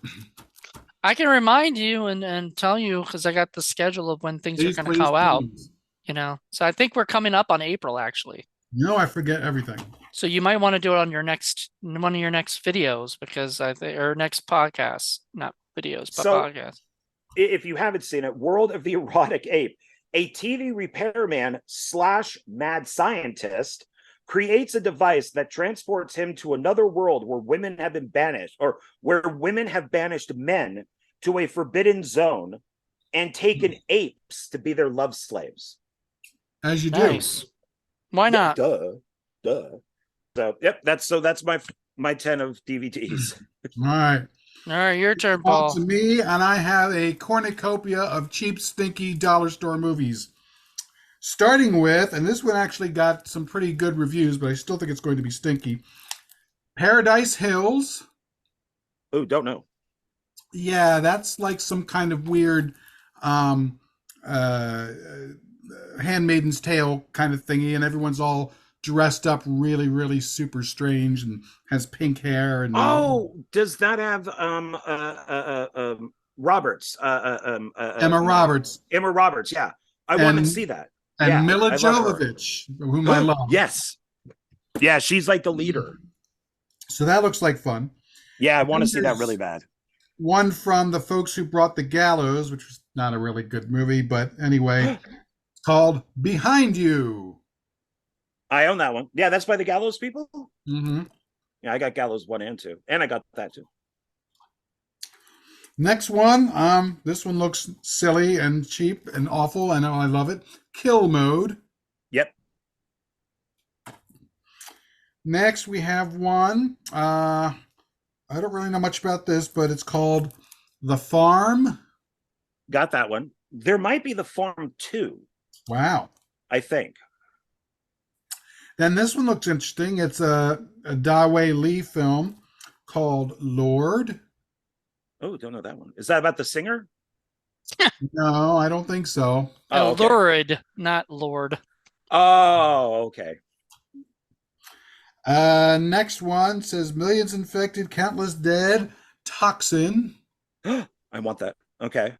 I can remind you and tell you because I got the schedule of when things are going to come out. You know, so I think we're coming up on April actually. No, I forget everything. So you might want to do it on one of your next videos because or next podcasts, not videos, but podcasts. If you haven't seen it, World of the Erotic Ape, a TV repairman / mad scientist creates a device that transports him to another world where women have been banished, or where women have banished men to a forbidden zone and taken apes to be their love slaves. As you nice. Do. Why not? Duh. So that's my 10 of DVDs. All right, your turn, Paul. To me, and I have a cornucopia of cheap, stinky dollar store movies. Starting with, and this one actually got some pretty good reviews, but I still think it's going to be stinky. Paradise Hills. Oh, don't know. Yeah, that's like some kind of weird Handmaid's Tale kind of thingy, and everyone's all dressed up really, really super strange and has pink hair. And does that have Roberts? Emma Roberts. Emma Roberts, yeah. I want to see that. And Yeah, Mila I love her. Jovovich, whom I love. Yes. Yeah, she's like the leader. So that looks like fun. Yeah, I want to Then see that really there's bad. one from the folks who brought the gallows, which was not a really good movie, but anyway, it's called Behind You. I own that one. Yeah, that's by the Gallows people. Mm-hmm. Yeah, I got Gallows 1 and 2. And I got that too. Next one, this one looks silly and cheap and awful. I know I love it. Kill Mode. Yep. Next, we have one. I don't really know much about this, but it's called The Farm. Got that one. There might be The Farm 2, Wow. I think. Then this one looks interesting. It's a Dawei Lee film called Lord. Oh, don't know that one. Is that about the singer? No, I don't think so. Oh, okay. Lurid, not Lord. Oh, okay. Next one says millions infected, countless dead, toxin. I want that. Okay.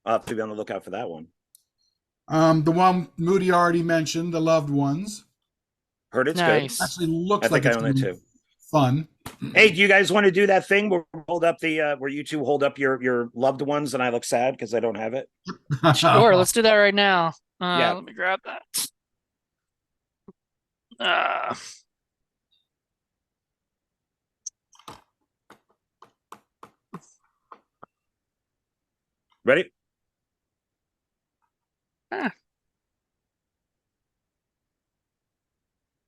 I'll have to be on the lookout for that one. The one Moody already mentioned, The Loved Ones. Heard it's Nice. good. Actually looks I like think I it's own it too. fun. Hey, do you guys want to do that thing where we hold up the where you two hold up your loved ones and I look sad because I don't have it? Sure, let's do that right now. Yeah. Let me grab that. Uh, Ready? ah.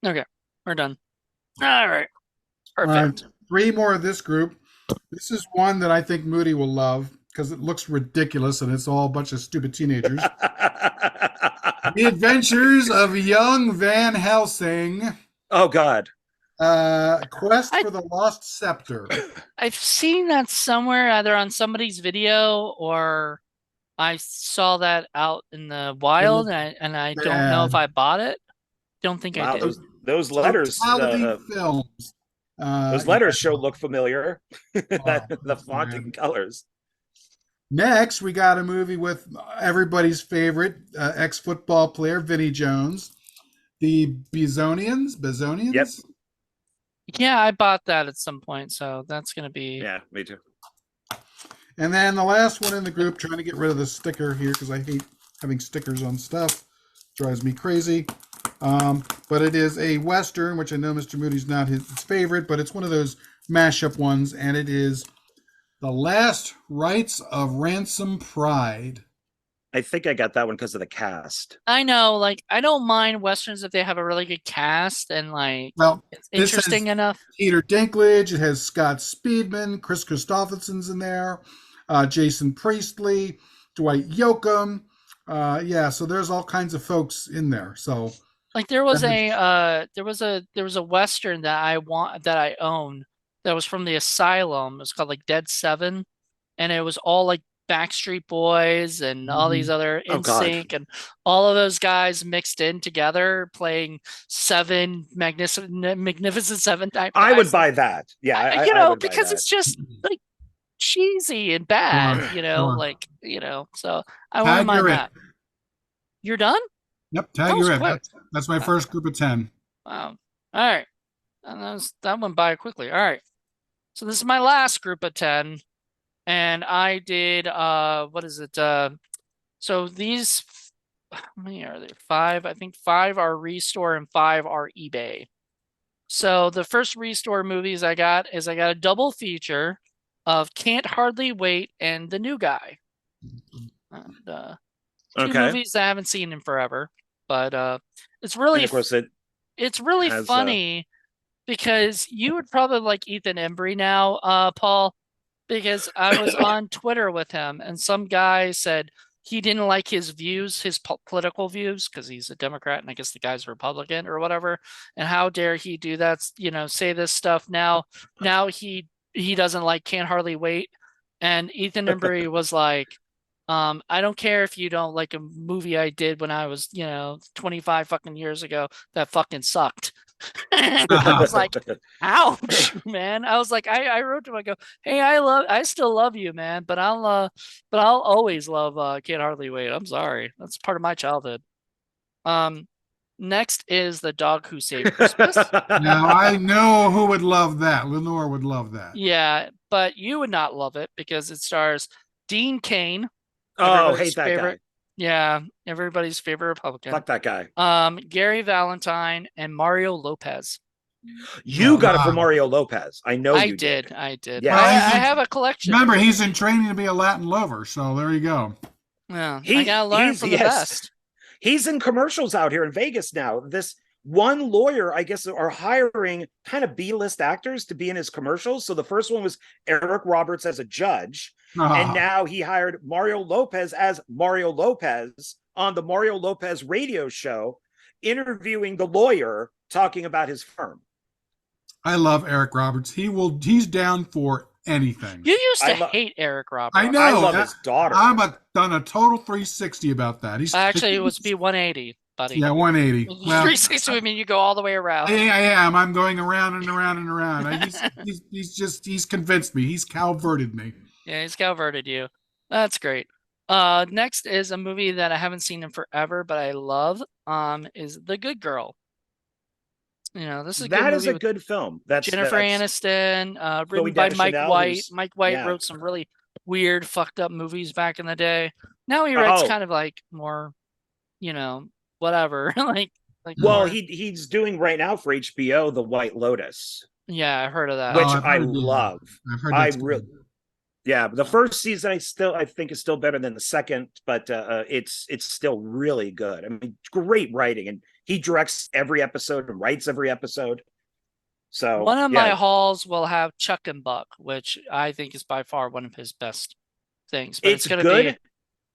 Okay, we're done. All right, perfect. Three more of this group. This is one that I think Moody will love because it looks ridiculous and it's all a bunch of stupid teenagers. The Adventures of Young Van Helsing. Oh God. Quest for the Lost Scepter. I've seen that somewhere, either on somebody's video or I saw that out in the wild, and I don't know if I bought it. Don't think I Wow, did. those letters Films. those letters show look familiar. Oh, The font and colors. Next, we got a movie with everybody's favorite ex-football player, Vinnie Jones. The Bezonians? Yep. Yeah, I bought that at some point, so that's gonna be. Yeah, me too. And then the last one in the group, trying to get rid of the sticker here because I hate having stickers on stuff. Drives me crazy. But it is a Western, which I know Mr. Moody's not his favorite, but it's one of those mashup ones, and it is The Last Rites of Ransom Pride. I think I got that one because of the cast. I know, like, I don't mind westerns if they have a really good cast and like Well, it's interesting enough. Peter Dinklage, it has Scott Speedman, Chris Christopherson's in there, Jason Priestley, Dwight Yoakam. Yeah, so there's all kinds of folks in there. So Like there was a western that I own that was from the Asylum. It was called like Dead Seven, and it was all like Backstreet Boys and all these other Oh, God. NSYNC and all of those guys mixed in together playing seven magnificent seven type I would guys. buy that. Yeah, I, I you know, would buy because that. it's just like cheesy and bad, like, so I wouldn't mind that. You're done? Yep, That tag was you're in. quick. That's my first group of 10. Wow. All right. And that went by quickly. All right. So this is my last group of 10. And I did what is it? So these, how many are there? 5. I think 5 are Restore and 5 are eBay. So the first Restore movies I got a double feature of Can't Hardly Wait and The New Guy. And two movies I haven't seen in forever, but it's really, of course, it's really funny because you would probably like Ethan Embry now, Paul, because I was on Twitter with him and some guy said he didn't like his views, his political views, because he's a Democrat and I guess the guy's a Republican or whatever. And how dare he do that? Say this stuff now. Now he doesn't like Can't Hardly Wait. And Ethan Embry was like, I don't care if you don't like a movie I did when I was, 25 fucking years ago that fucking sucked. I was like, ouch, man. I was like, I wrote to him, I go, hey, I still love you, man, but I'll always love Can't Hardly Wait. I'm sorry. That's part of my childhood. Next is The Dog Who Saved Christmas. Now I know who would love that. Lenore would love that. Yeah, but you would not love it because it stars Dean Cain, Oh, everybody's hate that guy. favorite. Yeah, everybody's favorite Republican. Fuck that guy. Gary Valentine and Mario Lopez. You got it for Wow. Mario Lopez. I know you did. I did. Yeah. Well, I he's in- have a collection. Remember, he's in training to be a Latin lover, so there you go. Yeah, I gotta learn from the best. He's in commercials out here in Vegas now. This one lawyer, I guess, are hiring kind of B-list actors to be in his commercials. So the first one was Eric Roberts as a judge, and now he hired Mario Lopez as Mario Lopez on the Mario Lopez radio show, interviewing the lawyer, talking about his firm. I love Eric Roberts. He's down for anything. You used to hate Eric Roberts. I know. I love his daughter. Done a total 360 about that. Actually, it was be 180, buddy. Yeah, 180. Well, 360 would mean you go all the way around. I am. I'm going around and around and around. He's convinced me. He's calverted me. Yeah, he's calverted you. That's great. Next is a movie that I haven't seen in forever, but I love. Is The Good Girl. You know, this is a good film. That's Jennifer Aniston, written by Mike White. Mike White wrote some really weird, fucked up movies back in the day. Now he writes kind of like more, you know, whatever. like well, he's doing right now for HBO The White Lotus. Yeah, I heard of that. Which I love. I've heard yeah, the first season I think is still better than the second, but it's still really good. I mean, great writing, and he directs every episode and writes every episode. So one of my hauls will have Chuck and Buck, which I think is by far one of his best things. But it's going to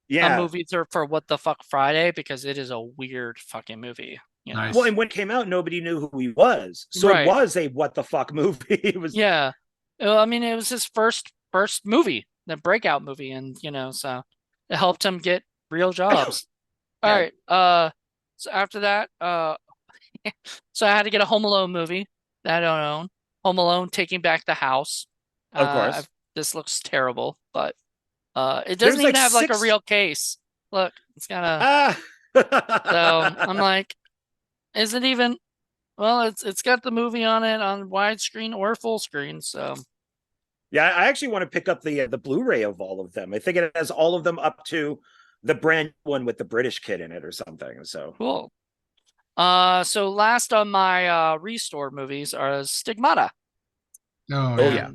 be a movie for What the Fuck Friday, because it is a weird fucking movie. You know? Well, and when it came out, nobody knew who he was, so it was a what the fuck movie. It was Well, I mean, it was his first movie, the breakout movie, and you know, so it helped him get real jobs. All right. So after that, so I had to get a Home Alone movie that I don't own. Home Alone Taking Back the House. Of course. This looks terrible, but it doesn't even have like a real case. Look, it's got so I'm like, is it even? Well, it's got the movie on it on widescreen or full screen, so. Yeah, I actually want to pick up the Blu-ray of all of them. I think it has all of them up to the brand one with the British kid in it or something. So cool. So last on my restore movies are Stigmata. Oh yeah.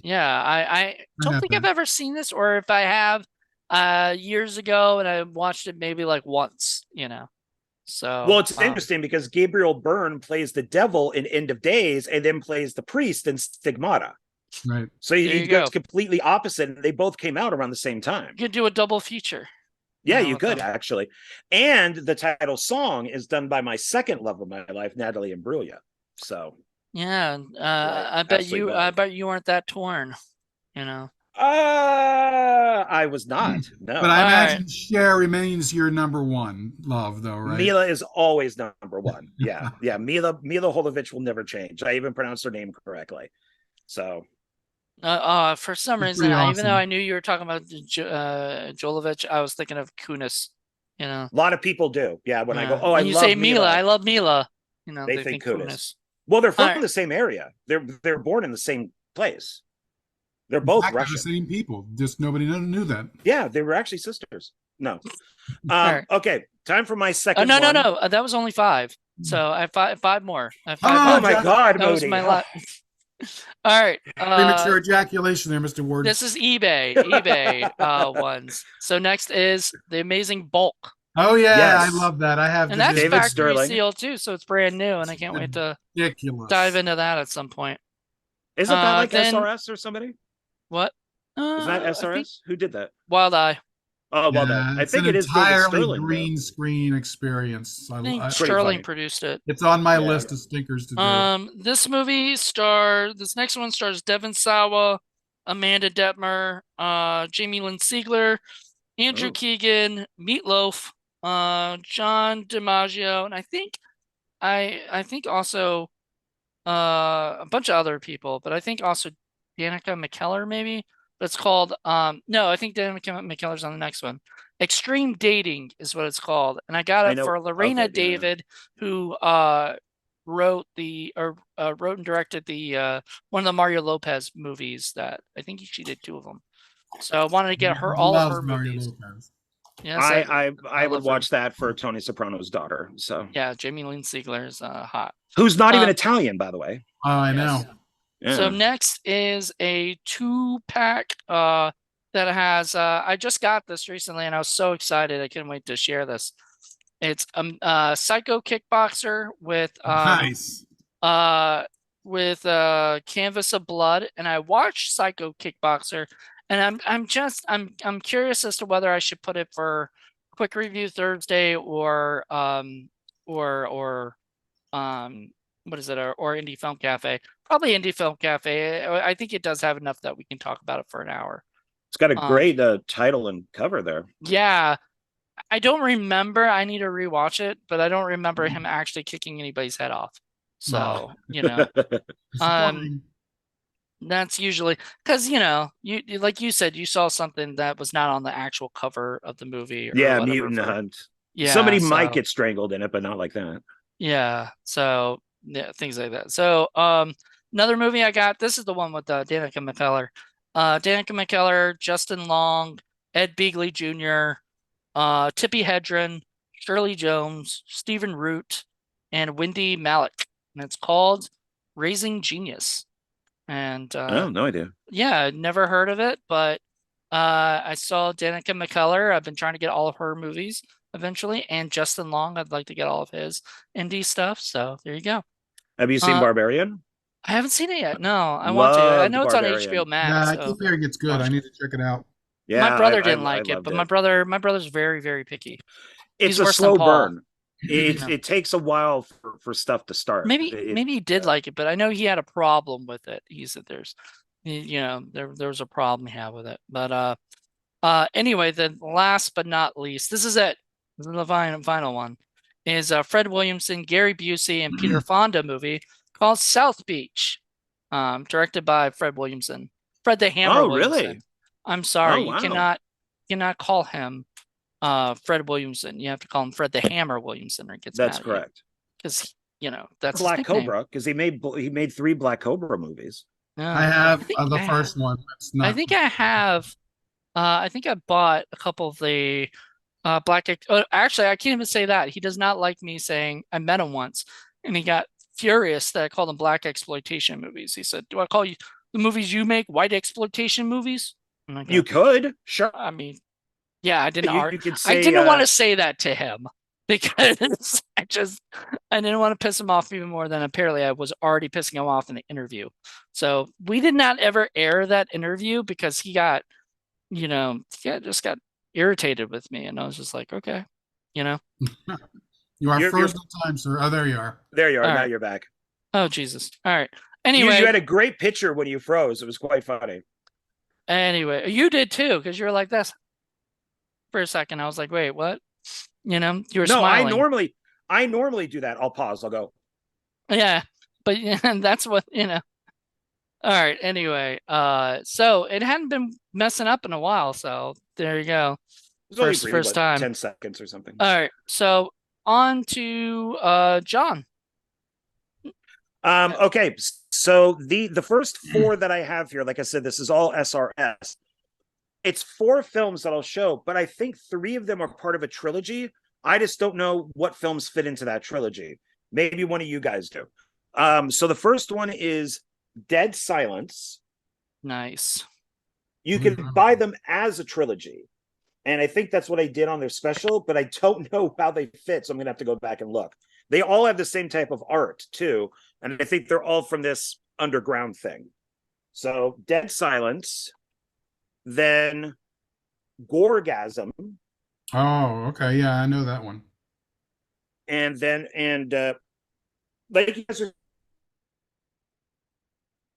Yeah, I don't think I've ever seen this, or if I have years ago and I watched it maybe like once, you know. So well, it's interesting because Gabriel Byrne plays the devil in End of Days and then plays the priest in Stigmata. Right. So he goes completely opposite, and they both came out around the same time. You could do a double feature. Yeah, you could actually. And the title song is done by my second love of my life, Natalie Imbruglia. So yeah, I bet you weren't that torn, you know. I was not. No, but I imagine Cher remains your number one love, though, right? Mila is always number one. Yeah, yeah. Mila Jovovich will never change. I even pronounced her name correctly. So. For some reason, even though I knew you were talking about Jovovich, I was thinking of Kunis. You know, a lot of people do. Yeah, when I go, I you love say Mila. I love Mila. You know, they think Kunis. Well, they're from the same area. They're born in the same place. They're both Russian. The same people. Just nobody knew that. Yeah, they were actually sisters. No. Okay, time for my second. No. That was only 5. So I have five more. Oh my God, that was my last. All right. Premature ejaculation there, Mr. Ward. This is eBay ones. So next is The Amazing Bulk. Oh yeah, yes. I love that. I have, and that's factory seal too, so it's brand new, and I can't wait to dive into that at some point. Isn't that like SRS or somebody? What? Is that SRS? Who did that? Wild Eye. Oh, well done. I think it is entirely green screen experience. I think Sterling produced it. It's on my list of stinkers to do. This next one stars Devon Sawa, Amanda Detmer, Jamie Lynn Siegler, Andrew Keegan, Meatloaf, John DiMaggio, and I think also a bunch of other people, but I think also Danica McKellar maybe. But it's called no, I think Danica McKellar's on the next one. Extreme Dating is what it's called, and I got I it know for of Lorena it. Yeah. David, who wrote wrote and directed the one of the Mario Lopez movies that I think she did 2 of them. So I wanted to get her all of Loves her Mario movies. Lopez. Yes, I would love her. watch that for Tony Soprano's daughter. So Yeah, Jamie Lynn Sigler's hot. who's not even Um, Italian, by the way. Oh, I yes. know. So Yeah. next is a 2-pack that has I just got this recently and I was so excited I couldn't wait to share this. It's Psycho Kickboxer Nice. uh Canvas of Blood, and I watched Psycho Kickboxer, and I'm curious as to whether I should put it for Quick Review Thursday or what is it, or Indie Film Cafe. Probably Indie Film Cafe. I think it does have enough that we can talk about it for an hour. It's got a Um, great title and cover there. yeah, I don't remember. I need to rewatch it, but I don't remember him actually kicking anybody's head off. Oh, So, um, disappointing. that's usually because like you said, you saw something that was not on the actual cover of the movie or Yeah, whatever. Mutant Hunt. Yeah, Somebody might so get strangled in it, but not like that. yeah, so yeah, things like that. So, another movie I got. This is the one with Danica McKellar, Danica McKellar, Justin Long, Ed Beagley Jr., Tippi Hedren, Shirley Jones, Stephen Root, and Wendy Malick, and it's called Raising Genius. And Oh, no idea. yeah, never heard of it, but I saw Danica McKellar. I've been trying to get all of her movies eventually, and Justin Long. I'd like to get all of his indie stuff. So there you go. Have you seen Uh, Barbarian? I haven't seen it yet. No, I want to. I Loved know it's on HBO Barbarian. Max, Yeah, I keep so hearing it's good. I Watched need it. to check it out. my Yeah, brother didn't I like it, loved but it. my brother's very, very picky. It's He's a worse than slow Paul. burn. Yeah. It takes a while for stuff to start. Maybe he did like it, but I know he had a problem with it. He said there was a problem he had with it. But anyway, then last but not least, this is the final one, is Fred Williamson, Gary Busey, and Peter Fonda movie called South Beach, directed by Fred Williamson, Fred the Hammer Oh, Williamson. really? I'm Oh, sorry, you wow. cannot call him Fred Williamson. You have to call him Fred the Hammer Williamson, or it gets That's mad at you correct. because that's his Black nickname. Cobra, because he made 3 Black Cobra movies. I Yeah, have the first one. It's I not. think I have. I think I bought a couple of the actually, I can't even say that. He does not like me saying I met him once, and he got furious that I called them black exploitation movies. He said, "Do I call you the movies you make white exploitation movies?" And I You go, could, sure. I mean, yeah, You could I say, didn't want to say that to him because I didn't want to piss him off even more than apparently I was already pissing him off in the interview. So we did not ever air that interview because just got irritated with me, and I was just like, okay, you know, You are you're frozen in time, sir. Oh, there you are. there. You are all now. right. You're back. Oh Jesus. All right. You Anyway, had a great picture when you froze. It was quite funny. you did too because you were like this for a second. I was like, wait, what? You were No, smiling. I normally do that. I'll pause. I'll go. Yeah, but that's what. All right. Anyway, so it hadn't been messing up in a while, so there you go. It was only brief, First like time. 10 seconds or something. All right. So on to John. Okay, so the first 4 that I have here, like I said, this is all SRS. It's 4 films that I'll show, but I think 3 of them are part of a trilogy. I just don't know what films fit into that trilogy. Maybe one of you guys do. So the first one is Dead Silence. Nice. You can buy them as a trilogy. And I think that's what I did on their special, but I don't know how they fit. So I'm going to have to go back and look. They all have the same type of art, too. And I think they're all from this underground thing. So Dead Silence, then Gorgasm. Oh, okay. Yeah, I know that one. And then, like you guys are.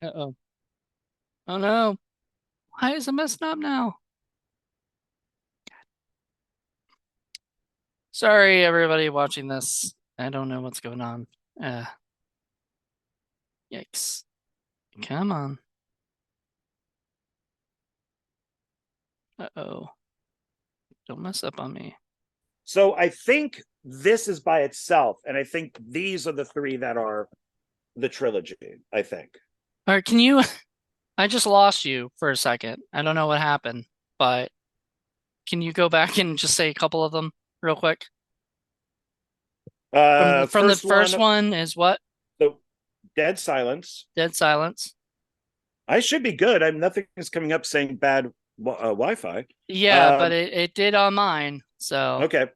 Uh-oh. Oh no. Why is it messing up now? Sorry, everybody watching this. I don't know what's going on. Yikes. Come on. Uh-oh. Don't mess up on me. So I think this is by itself, and I think these are the three that are the trilogy, I think. All right, can you? I just lost you for a second. I don't know what happened, but can you go back and just say a couple of them real quick? From the First first one, one is what? the Dead Silence. Dead Silence. I should be good. Nothing is coming up saying bad Wi-Fi. Yeah, but it did on mine. So Okay,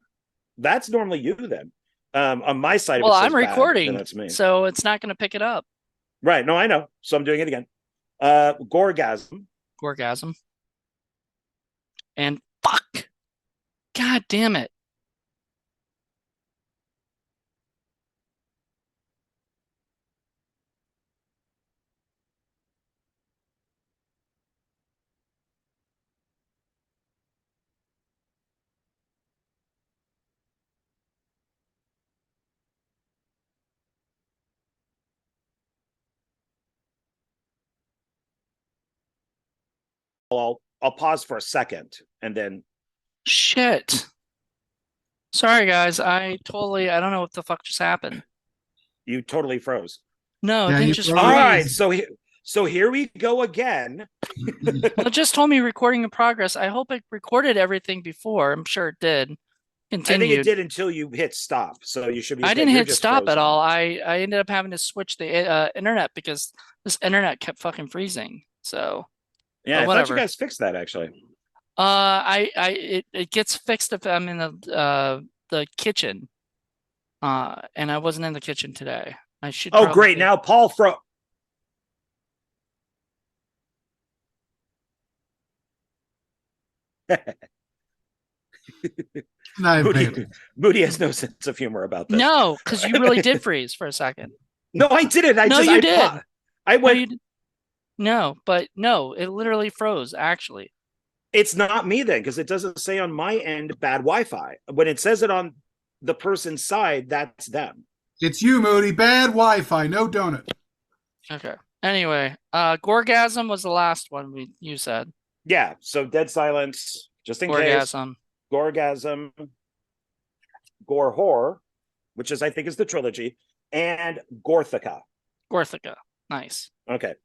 that's normally you then. On my side, if well, it says I'm bad, then recording, that's me. so it's not going to pick it up. Right? No, I know. So I'm doing it again. Gorgasm. Gorgasm. And fuck. God damn it. I'll pause for a second and then Shit. Sorry, guys. I don't know what the fuck just happened. you totally froze. No, it Yeah, didn't you just froze. All right, freeze. so here we go again. Well, it just told me recording in progress. I hope it recorded everything before. I'm sure it did. I think it Continued. did until you hit stop. So you should be. I didn't You're hit just stop frozen. at all. I ended up having to switch the internet because this internet kept fucking freezing. So, Yeah, but I thought whatever. you guys fixed that actually. It gets fixed if I'm in the kitchen. And I wasn't in the kitchen today. I should Oh, probably. great! Now Paul froze. Moody has no sense of humor about this. No, because you really did freeze for a second. No, I didn't. No, you did. I went. No, but no, it literally froze, actually. It's not me then, because it doesn't say on my end bad Wi-Fi. When it says it on the person's side, that's them. It's you, Moody. Bad Wi-Fi. No donut. Okay. Anyway, Gorgasm was the last one you said. Yeah. So Dead Silence, just in Gorgasm. case. Gorgasm. Gore Horror, which is I think is the trilogy, and Gorthica. Gorthica. Nice. Okay.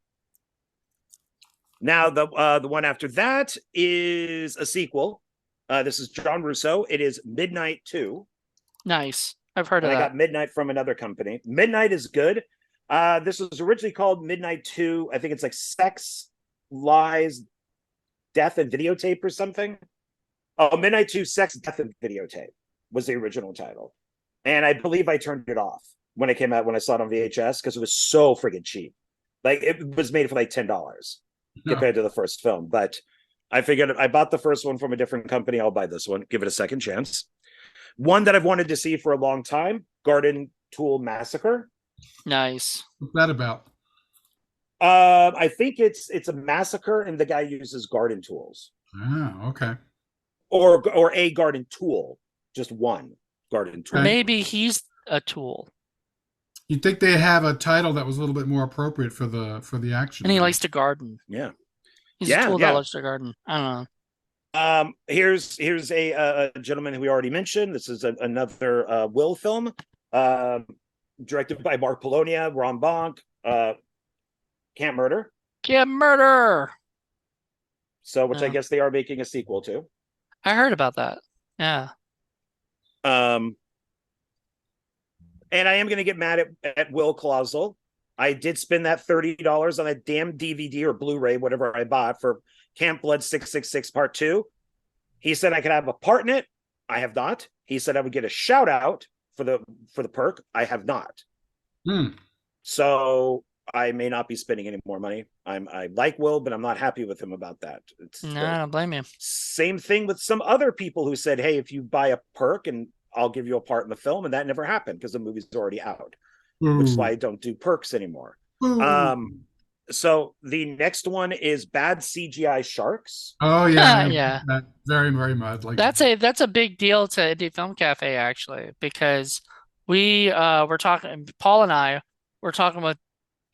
Now the one after that is a sequel. This is John Russo. It is Midnight 2. Nice. I've heard of I that. got Midnight from another company. Midnight is good. This was originally called Midnight 2. I think it's like Sex, Lies, Death, and Videotape or something. Oh, Midnight 2, Sex, Death, and Videotape was the original title. And I believe I turned it off when it came out, when I saw it on VHS, because it was so friggin' cheap. Like, it was made for like $10 compared to the first film. But I figured I bought the first one from a different company. I'll buy this one, give it a second chance. One that I've wanted to see for a long time, Garden Tool Massacre. Nice. What's that about? I think it's a massacre and the guy uses garden tools. Oh, okay. Or a garden tool, just one garden tool. Maybe he's a tool. You'd think they have a title that was a little bit more appropriate for the action. And he likes to garden. Yeah. He's a tool that likes to garden. I don't know. Here's a gentleman who we already mentioned. This is another Will film, directed by Mark Polonia, Ron Bonk, Can't Murder. Can't Murder. So, which I guess they are making a sequel to. I heard about that. Yeah. And I am going to get mad at Will Clausel. I did spend that $30 on a damn DVD or Blu-ray, whatever I bought, for Camp Blood 666 Part 2. He said I could have a part in it. I have not. He said I would get a shout out for the perk. I have not. So I may not be spending any more money. I like Will, but I'm not happy with him about that. No, I don't blame you. Same thing with some other people who said, hey, if you buy a perk and I'll give you a part in the film, and that never happened because the movie's already out. Which is why I don't do perks anymore. So the next one is Bad CGI Sharks. Oh yeah, yeah. That very, very much. Like that's a big deal to Indie Film Cafe actually, because we were talking. Paul and I were talking with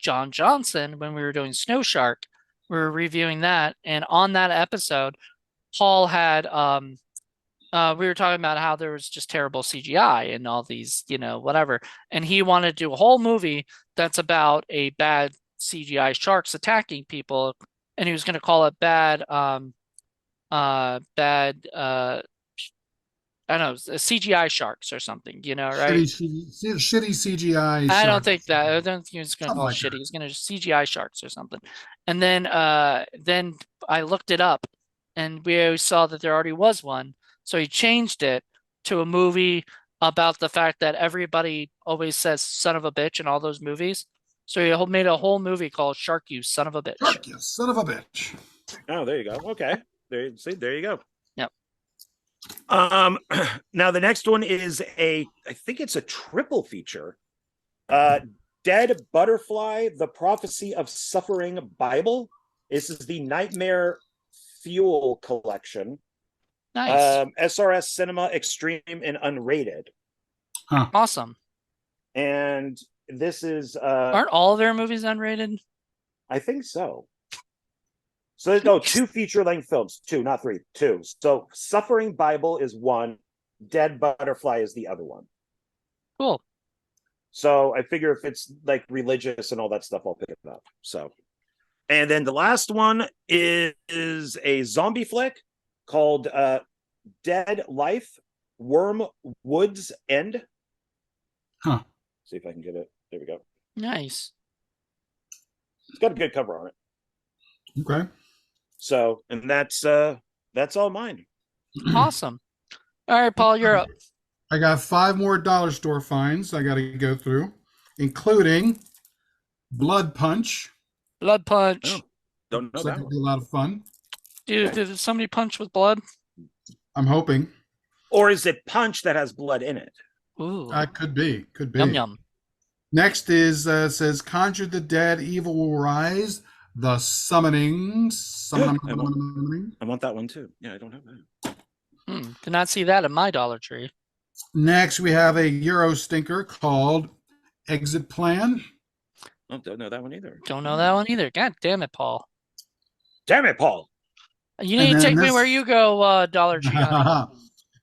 John Johnson when we were doing Snow Shark. We were reviewing that, and on that episode, Paul had we were talking about how there was just terrible CGI and all these, whatever. And he wanted to do a whole movie that's about a bad CGI sharks attacking people, and he was going to call it bad, I don't know, CGI sharks or something, right? Shitty CGI I don't shark, think that. I don't think he was going to something call it like shitty. that. He's going to CGI sharks or something. And then I looked it up, and we saw that there already was one. So he changed it to a movie about the fact that everybody always says "son of a bitch" in all those movies. So he made a whole movie called "Shark You, Son of a Bitch." Shark, you son of a bitch. Oh, there you go. Okay. There you go. Yep. Um, now the next one is I think it's a triple feature. Dead Butterfly, The Prophecy of Suffering Bible. This is the Nightmare Fuel collection. Nice. SRS Cinema Extreme and Unrated. Huh. Awesome. And this is Aren't all their movies unrated? I think so. So no, two feature-length films, two, not three, two. So Suffering Bible is one, Dead Butterfly is the other one. Cool. So I figure if it's like religious and all that stuff, I'll pick it up. So, and then the last one is a zombie flick called Dead Life, Wormwood's End. Huh. See if I can get it. There we go. Nice. It's got a good cover on it. Okay. So, and that's all mine. Awesome. All right, Paul, you're up. I got 5 more dollar store finds I got to go through, including Blood Punch. Blood Punch. Oh, don't know Looks like that it'll one. be a lot of fun. Dude, did somebody punch with blood? I'm hoping. Or is it Punch that has blood in it? Ooh. Could be. Could be. Yum yum. Next is says Conjure the Dead, Evil Will Rise. The Summonings. I want that one too. Yeah, I don't have that. Did not see that in my Dollar Tree. Next, we have a Euro stinker called Exit Plan. Oh, don't know that one either. Don't know that one either. God damn it, Paul. Damn it, Paul. You need to take me where you go, Dollar Tree, honey.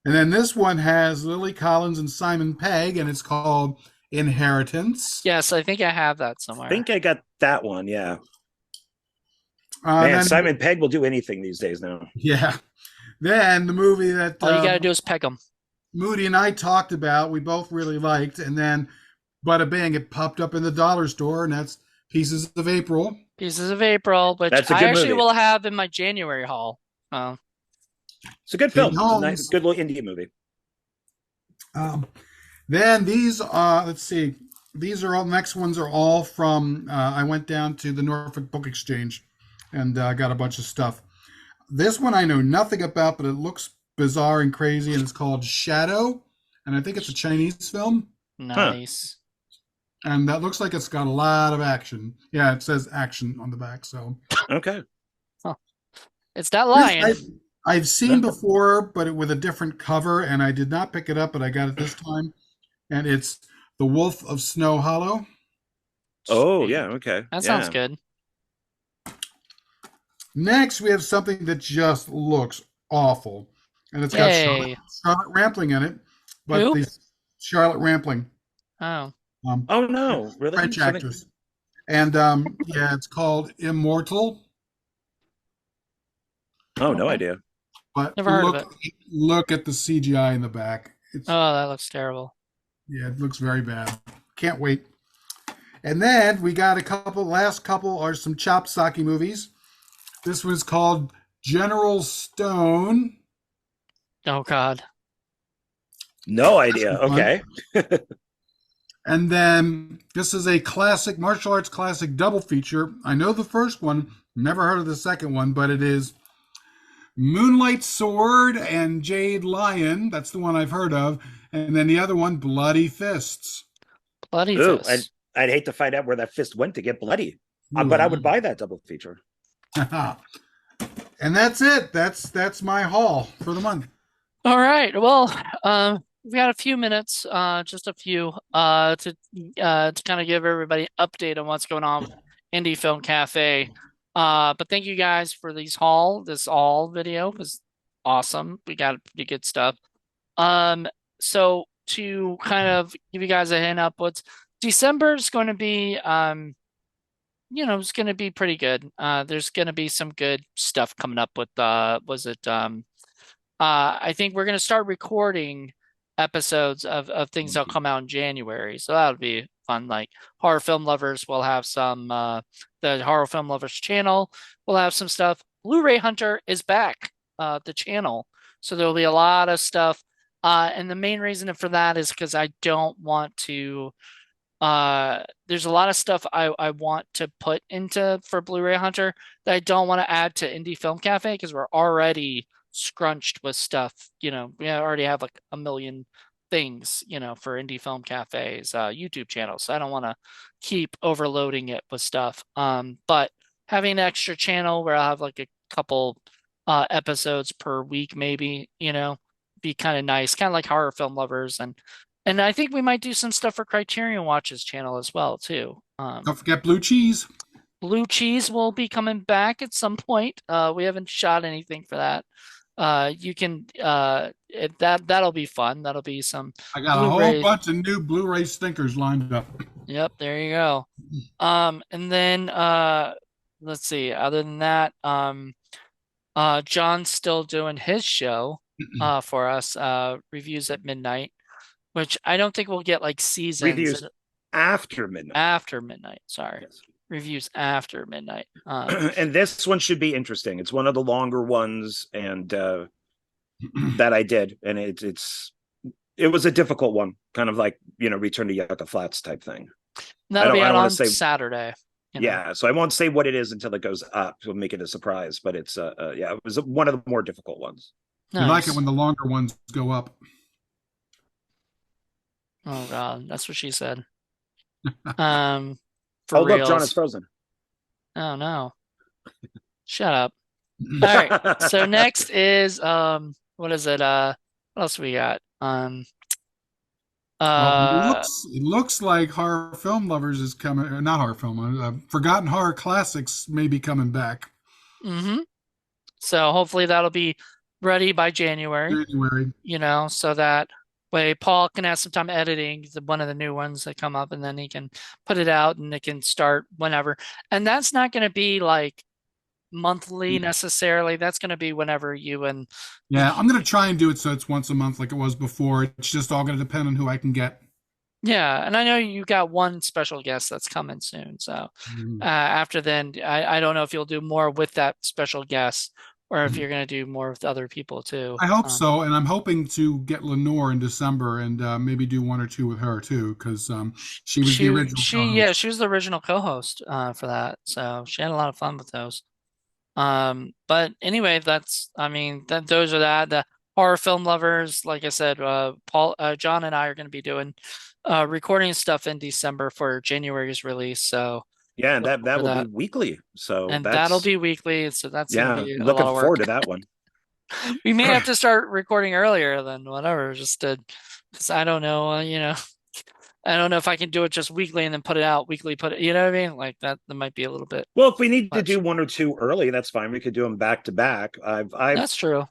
And then this one has Lily Collins and Simon Pegg, and it's called Inheritance. Yes, I think I have that somewhere. I think I got that one. Yeah. Man, Man, Simon Pegg will do anything these days now. Yeah. Then the movie that all you got to do is peg them. Moody and I talked about, we both really liked, and then bada bang, it popped up in the dollar store, and that's Pieces of April. Pieces of April, which That's a I good actually movie. will have in my January haul. It's a good film. Katie It's a Holmes. nice, good little indie movie. Then these, let's see, these are all, next ones are all from, I went down to the Norfolk Book Exchange and got a bunch of stuff. This one I know nothing about, but it looks bizarre and crazy, and it's called Shadow, and I think it's a Chinese film. Nice. And that looks like it's got a lot of action. Yeah, it says action on the back, so. Okay. It's that lion. I've seen before, but with a different cover, and I did not pick it up, but I got it this time. And it's The Wolf of Snow Hollow. Oh, yeah, okay. That sounds good. Next, we have something that just looks awful. And it's got Charlotte Rampling in it. But Who? the Charlotte Rampling. Oh. Oh, no. Really? French actress. And yeah, it's called Immortal. Oh, no idea. But Never heard of it. Look at the CGI in the back. Oh, that looks terrible. Yeah, it looks very bad. Can't wait. And then we got last couple are some chop sake movies. This one's called General Stone. Oh, God. No idea. Okay. And then this is a classic, martial arts classic double feature. I know the first one, never heard of the second one, but it is Moonlight Sword and Jade Lion. That's the one I've heard of. And then the other one, Bloody Fists. Bloody Ooh, Fist. I'd hate to find out where that fist went to get bloody. But I would buy that double feature. And that's it. That's my haul for the month. All right. Well, we got a few minutes, just a few, to kind of give everybody an update on what's going on with Indie Film Cafe. But thank you guys for this haul video, because awesome. We got pretty good stuff. Um, so to kind of give you guys a hint up, what's December is going to be, it's going to be pretty good. There's going to be some good stuff coming up with, was it, I think we're going to start recording episodes of things that'll come out in January. So that'll be fun. Like horror film lovers will have some, the horror film lovers channel will have some stuff. Blu-ray Hunter is back, the channel. So there'll be a lot of stuff. And the main reason for that is because I don't want to there's a lot of stuff I want to put into for Blu-ray Hunter that I don't want to add to Indie Film Cafe because we're already scrunched with stuff. We already have like a million things, for Indie Film Cafe's YouTube channel. So I don't want to keep overloading it with stuff. But having an extra channel where I'll have like a couple episodes per week, maybe, be kind of nice, kind of like horror film lovers and I think we might do some stuff for Criterion Watch's channel as well, too. Don't forget Blue Cheese. Blue Cheese will be coming back at some point. We haven't shot anything for that. You can that'll be fun. That'll be some I got a whole bunch of new Blu-ray stinkers lined up. Yep, there you go. And then let's see. Other than that, John's still doing his show for us, Reviews at Midnight, which I don't think we'll get like seasons. Reviews after midnight. After midnight, sorry. Yes. Reviews after midnight. And this one should be interesting. It's one of the longer ones, and that I did, and it was a difficult one, kind of like Return to Yucca Flats type thing. That'll be out on Saturday. Yeah, so I won't say what it is until it goes up. We'll make it a surprise, but it's it was one of the more difficult ones. Nice. I like it when the longer ones go up. Oh God, that's what she said. For look, John is frozen. Oh no! Shut up. All right. So next is what is it? What else we got? It looks like horror film lovers is coming. Or not horror film. Forgotten horror classics may be coming back. Mm-hmm. So hopefully that'll be ready by January. So that way Paul can have some time editing one of the new ones that come up, and then he can put it out and it can start whenever. And that's not going to be like monthly necessarily. That's going to be whenever you and I'm going to try and do it so it's once a month like it was before. It's just all going to depend on who I can get. Yeah, and I know you got one special guest that's coming soon. So after then, I don't know if you'll do more with that special guest or if you're going to do more with other people too. I hope so, and I'm hoping to get Lenore in December and maybe do one or two with her too, because she was the original co-host. She was the original co-host for that, so she had a lot of fun with those. But anyway, those are that. The horror film lovers, like I said, John and I are going to be doing recording stuff in December for January's release. So yeah, that will be weekly. So that'll be weekly. So that's gonna be looking forward to that one. We may have to start recording earlier than whatever, just because I don't know, I don't know if I can do it just weekly and then put it out weekly. You know what I mean? Like that might be a little bit. Well, if we need to do one or two early, that's fine. We could do them back to back. That's true.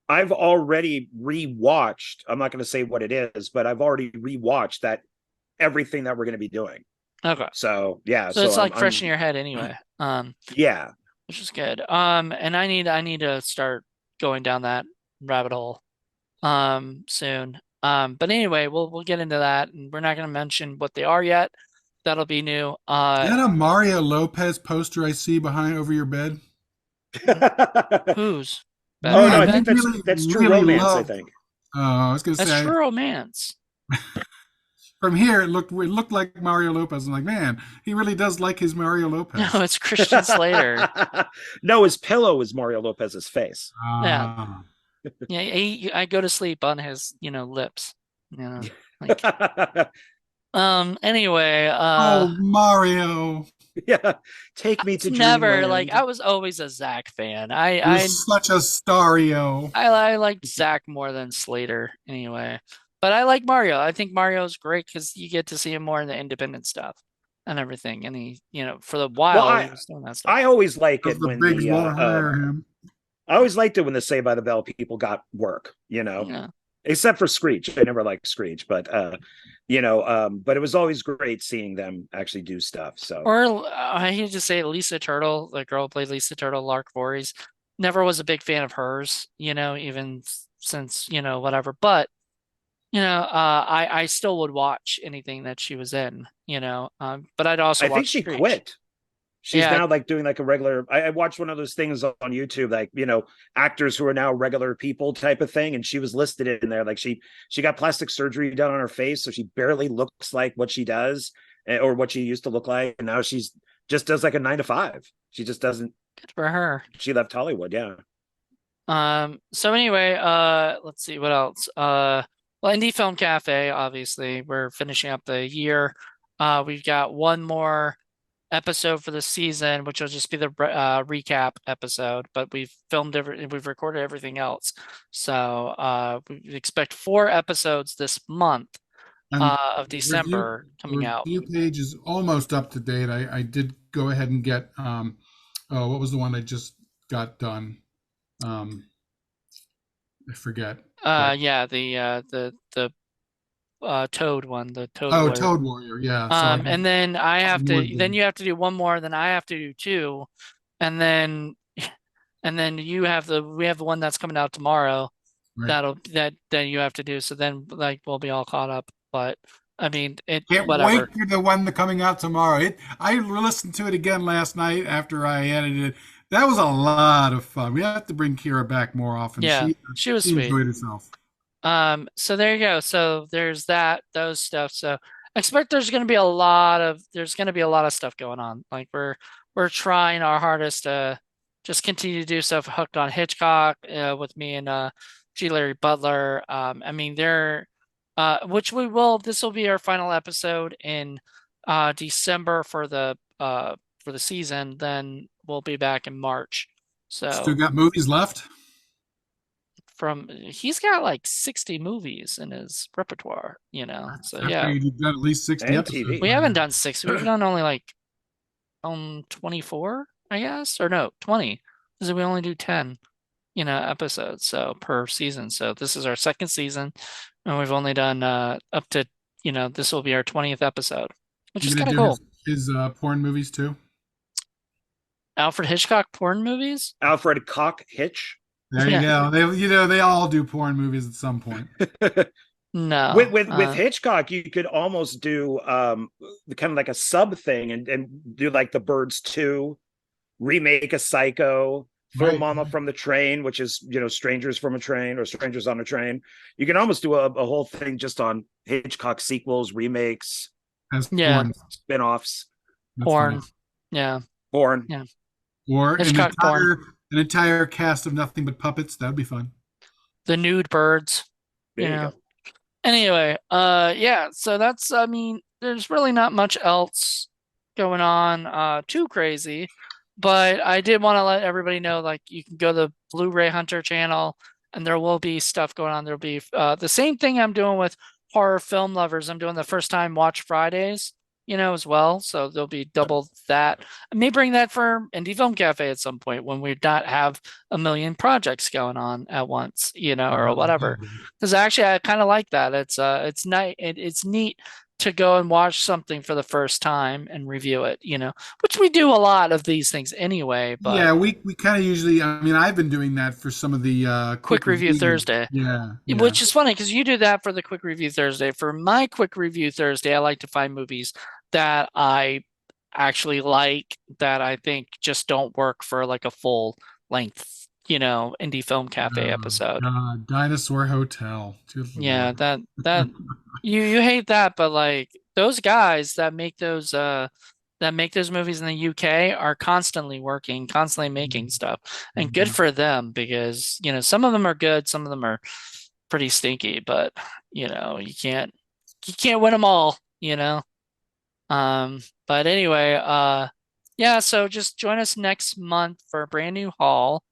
I've already rewatched. I'm not going to say what it is, but I've already rewatched everything that we're going to be doing. Okay. So yeah. So it's like fresh in your head anyway. Yeah. Which is good. And I need to start going down that rabbit hole soon. But anyway, we'll get into that, and we're not going to mention what they are yet. That'll be new. Is that a Mario Lopez poster I see behind over your bed? Whose? Oh no, I think that's True Romance. I think. Oh, I was going to say that's True Romance. From here, it looked like Mario Lopez. I'm like, man, he really does like his Mario Lopez. No, it's Christian Slater. No, his pillow is Mario Lopez's face. Yeah. Yeah, I go to sleep on his, lips. Anyway. Oh, Mario. Yeah, take me to never Dreamland. I was always a Zach fan. You're such a Stario. I liked Zach more than Slater anyway. But I like Mario. I think Mario's great because you get to see him more in the independent stuff and everything. And he, for the while, he was doing that stuff. I always like it when I always liked it when the Saved by the Bell people got work, Yeah. except for Screech. I never liked Screech, but but it was always great seeing them actually do stuff. So Or I hate to say Lisa Turtle, the girl who played Lisa Turtle, Lark Voorhees, never was a big fan of hers, even since, whatever. But, I still would watch anything that she was in, but I'd also I think watch she Screech. quit. She's Yeah, now like doing like a regular. I watched one of those things on YouTube, like actors who are now regular people type of thing, and she was listed in there. Like she got plastic surgery done on her face, so she barely looks like what she does or what she used to look like, and now she's just does like a 9 to 5. She just doesn't. good for her. She left Hollywood. Yeah, So anyway, let's see what else. Well, Indie Film Cafe, obviously, we're finishing up the year. We've got one more episode for the season, which will just be the recap episode, but we've recorded everything else. So, we expect 4 episodes this month, And of review December the coming out. review page is almost up to date. I did go ahead and get oh, what was the one I just got done? Um, I forget, but Yeah, the Toad one, the Toad oh, Warrior. Toad Warrior, yeah. So I And have then some more then done, you have to do one more, then I have to do two, and then we have the one that's coming out tomorrow. right? That you have to do. So then like we'll be all caught up. But I mean it Can't wait whatever. for the one that coming out tomorrow. I listened to it again last night after I edited it. That was a lot of fun. We have to bring Kira back more often. Yeah, she was She sweet. enjoyed herself. So there you go. So there's those stuff. So I expect there's gonna be a lot of stuff going on. Like we're trying our hardest to just continue to do stuff hooked on Hitchcock, with me and G. Larry Butler. I mean which we will this will be our final episode in December for the season. Then we'll be back in March. Still So got movies left. he's got like 60 movies in his repertoire, so I yeah, figured you've done at least 60 and episodes we TV. by haven't now. done 60. We've done only like 24, I guess, or no, 20, because we only do 10 episodes so per season. So this is our second season, and we've only done up to, this will be our 20th episode, which You is gonna kind of do cool. his porn movies too? Alfred Hitchcock porn movies. Alfred Cock Hitch. There you Yeah, go. They all do porn movies at some point. with no, with Hitchcock, you could almost do kind of like a sub thing and do like the Birds 2, remake a Psycho, throw Right. Mama from the Train, which is Strangers from a Train or Strangers on a Train. You can almost do a whole thing just on Hitchcock sequels, remakes, As yeah, porn. spin-offs. That's funny. porn, yeah, Born. yeah, Or Hitchcock porn, an entire cast of nothing but puppets. That'd be fun. the nude birds, you There you know. go. Anyway, yeah, so I mean, there's really not much else going on, too crazy, but I did want to let everybody know, like, you can go to the Blu-ray Hunter channel, and there will be stuff going on. There'll be, the same thing I'm doing with horror film lovers. I'm doing the first time watch Fridays, as well. So there'll be double that. I may bring that for Indie Film Cafe at some point when we not have a million projects going on at once, or whatever. Because actually, I kind of like that. It's neat to go and watch something for the first time and review it, which we do a lot of these things anyway. But Yeah, we kind of usually. I mean, I've been doing that for some of the quick quick review reviews. Thursday, Yeah, yeah. which is funny because you do that for the quick review Thursday. For my quick review Thursday, I like to find movies that I actually like that I think just don't work for like a full length, indie film cafe Oh episode. God, Dinosaur Hotel. Good Yeah, Lord. that you hate that, but like those guys that make those movies in the UK are constantly working, constantly making stuff. And good Mhm. for them because, some of them are good, some of them are pretty stinky, but you can't win them all, but anyway, yeah, so just join us next month for a brand new haul.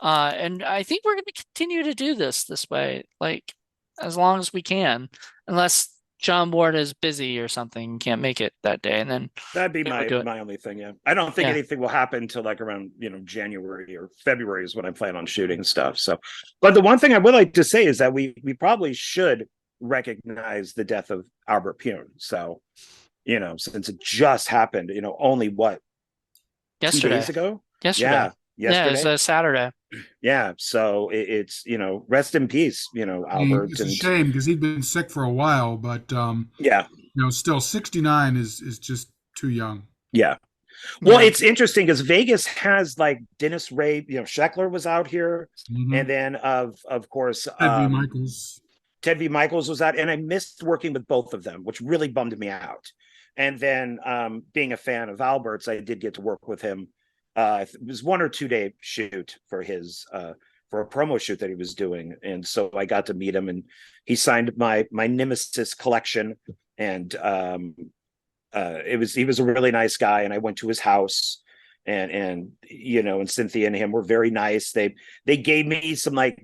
And I think we're going to continue to do this way, like as long as we can, unless John Ward is busy or something, can't make it that day, and then That'd be they would my do it. my only thing. Yeah, I don't think Yeah, anything will happen until like around January or February is when I plan on shooting stuff. So, but the one thing I would like to say is that we probably should recognize the death of Albert Pune. So, since it just happened, only what, 2 days yesterday. ago? Yesterday. Yeah, Yeah, it's yesterday. a Saturday. Yeah, so it's rest in peace, Albert, It's a and shame because he'd been sick for a while, but yeah, still 69 is just too young. yeah. Well, Yeah. it's interesting because Vegas has like Dennis Ray, Sheckler was out here, and Hmm. then of course Ted V. Michaels. Ted V. Michaels was out, and I missed working with both of them, which really bummed me out. And then being a fan of Albert's, I did get to work with him. It was 1 or 2 day shoot for his for a promo shoot that he was doing, and so I got to meet him, and he signed my Nemesis collection, and he was a really nice guy, and I went to his house, and Cynthia and him were very nice. They gave me some like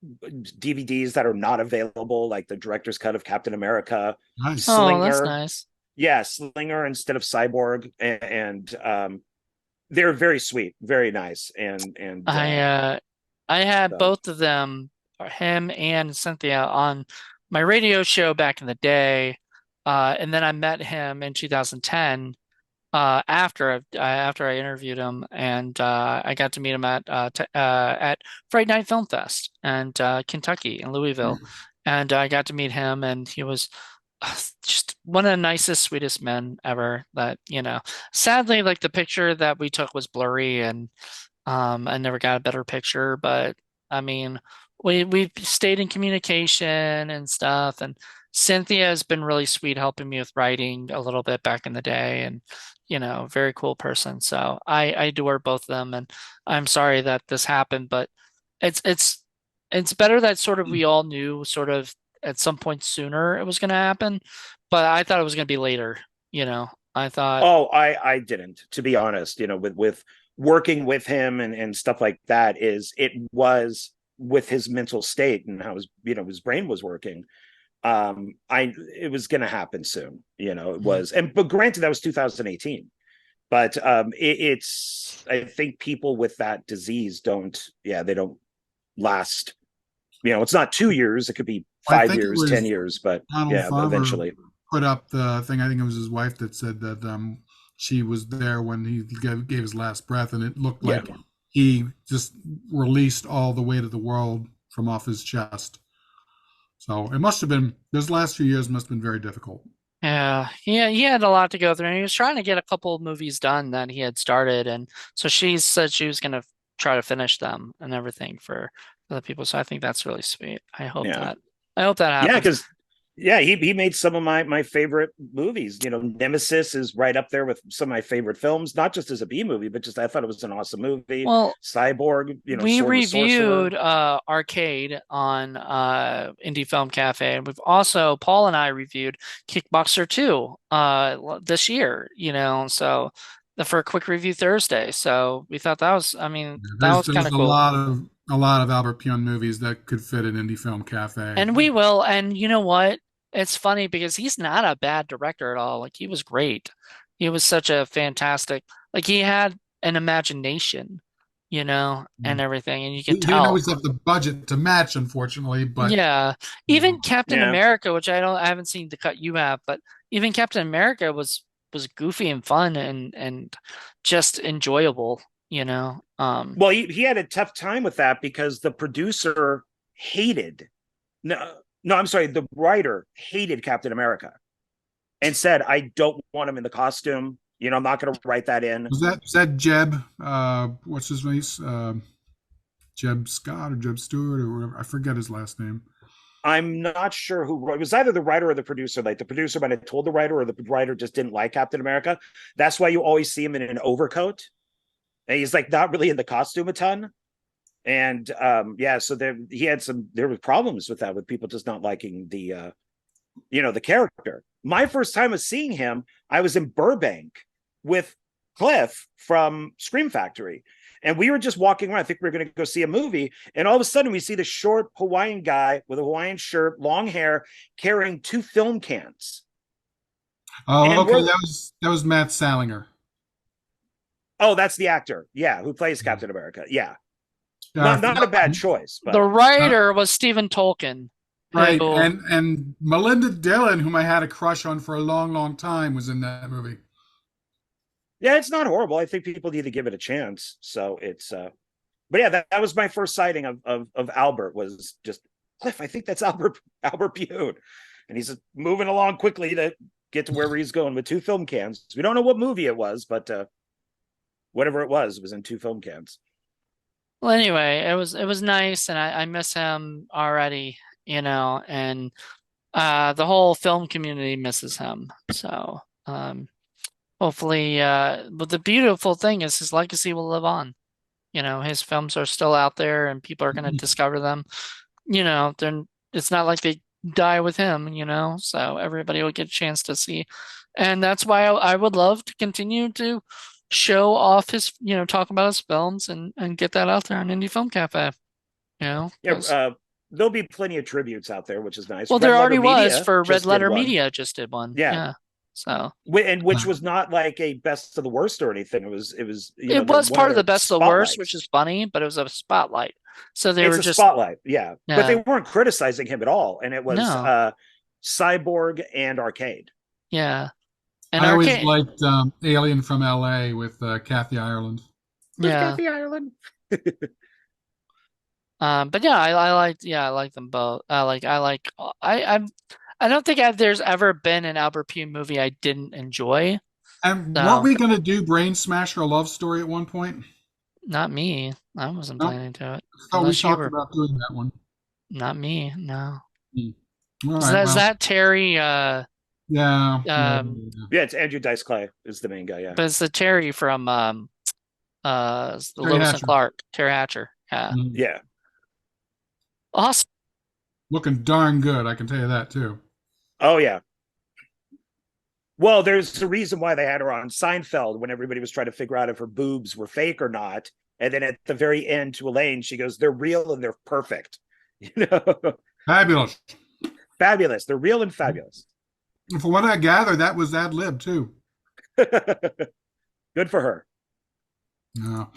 DVDs that are not available, like the director's cut of Captain America, Nice. Oh, that's Slinger, nice. yeah, Slinger instead of Cyborg, and they're very sweet, very nice, and I uh I had so both of them, him and Cynthia, on my radio show back in the day. And then I met him in 2010, after I interviewed him, and I got to meet him at Fright Night Film Fest and Kentucky in Louisville, and I got to meet him, and he was just one of the nicest, sweetest men ever. Sadly, like the picture that we took was blurry, and I never got a better picture, but I mean, we stayed in communication and stuff, and Cynthia has been really sweet helping me with writing a little bit back in the day, and very cool person. So I adore both of them, and I'm sorry that this happened, but it's it's it's better that sort of we all knew sort of at some point sooner it was going to happen, but I thought it was going to be later. I thought, oh, I didn't, to be honest, with working with him and stuff like that, is it was with his mental state and how his brain was working. I It was going to happen soon, it was. But granted, that was 2018, but it's, I think people with that disease they don't last. It's not 2 years, it could be I five think it years, 10 was years, but Donald yeah, Farmer eventually. put up the thing. I think it was his wife that said that she was there when he gave his last breath, and it looked Yeah. like he just released all the weight of the world from off his chest. So it must have been, those last few years must have been very difficult. yeah, he had a lot to go through, and he was trying to get a couple of movies done that he had started, and so she said she was going to try to finish them and everything for other people. So I think that's really sweet. Yeah. I hope that Yeah, happens. because he made some of my favorite movies. Nemesis is right up there with some of my favorite films, not just as a B movie, but just I thought it was an awesome movie. Well, Cyborg, we Sword and the Sorcerer. reviewed Arcade on Indie Film Cafe, and we've also Paul and I reviewed Kickboxer 2 this year, so for a quick review Thursday. So we thought that was, I mean, that was kind There's of cool. a lot of Albert Pune movies that could fit an indie film cafe. And we will, and you know what? It's funny because he's not a bad director at all. Like he was great. He was such a fantastic, like he had an imagination, and everything, and you He could didn't tell. always have the budget to match, unfortunately, but Yeah. you Even know, Captain Yeah, America, which I haven't seen the cut you have, but even Captain America was goofy and fun and just enjoyable, you know. well, he had a tough time with that because the producer hated, no, no, I'm sorry, the writer hated Captain America and said, I don't want him in the costume. I'm not going to write that in. was that Jeb? What's his name? Jeb Scott or Jeb Stewart or whatever. I forget his last name. I'm not sure who wrote. It was either the writer or the producer. Like the producer might have told the writer, or the writer just didn't like Captain America. That's why you always see him in an overcoat, and he's like not really in the costume a ton. And yeah, so there were problems with that, with people just not liking the character. My first time of seeing him, I was in Burbank with Cliff from Scream Factory, And we were just walking around. I think we were going to go see a movie. And all of a sudden, we see the short Hawaiian guy with a Hawaiian shirt, long hair, carrying 2 film cans. Oh, And okay. we're, That was Matt Salinger. oh, that's the actor. Yeah, who plays Captain America. Yeah. Uh, Not a bad choice, The but writer was Stephen Tolkien, right, who and Melinda Dillon, whom I had a crush on for a long, long time, was in that movie. yeah, it's not horrible. I think people need to give it a chance. So it's but yeah, that was my first sighting of Albert, was just Cliff, I think that's Albert Pune. And he's moving along quickly to get to wherever he's going with 2 film cans. We don't know what movie it was, but whatever it was in 2 film cans. well, anyway, it was nice, and I miss him already, and the whole film community misses him. So hopefully, but the beautiful thing is his legacy will live on. His films are still out there, and people are going to discover them. Then it's not like they die with him. So everybody will get a chance to see, and that's why I would love to continue to show off his, talk about his films and get that out there on Indie Film Cafe. Yeah, 'cause- there'll be plenty of tributes out there, which is nice. well, Red there Letter already was Media for Red just did Letter one. Media just did one. Yeah. Yeah. So And which was not like a best of the worst or anything. It was it was part of the best of the worst, which is funny, but it was a spotlight. So they it's were a just spotlight, yeah. But they Yeah. weren't criticizing him at all. And it was No. Cyborg and Arcade. Yeah. And I always Arcade, liked Alien from L.A. with Kathy Ireland. With yeah. Kathy Ireland. But yeah, I like them both. I don't think there's ever been an Albert Pune movie I didn't enjoy. And So weren't we going to do Brain Smasher: A Love Story at one point? not me. I wasn't No, planning to it. I thought we Unless you talked were. about doing that one. Not me. No. All Is right, that, is well, that Terry? yeah. Yeah, it's Andrew Dice Clay is the main guy, yeah. But it's the Terry from the Terry Lewis and Hatcher. Clark. Terry Hatcher. Yeah. Yeah. Awesome. Looking darn good, I can tell you that too. Oh, yeah. Well, there's a reason why they had her on Seinfeld when everybody was trying to figure out if her boobs were fake or not. And then at the very end to Elaine, she goes, they're real and they're perfect. Fabulous. Fabulous. They're real and fabulous. And from what I gather, that was ad lib too. Good for her. Yeah. All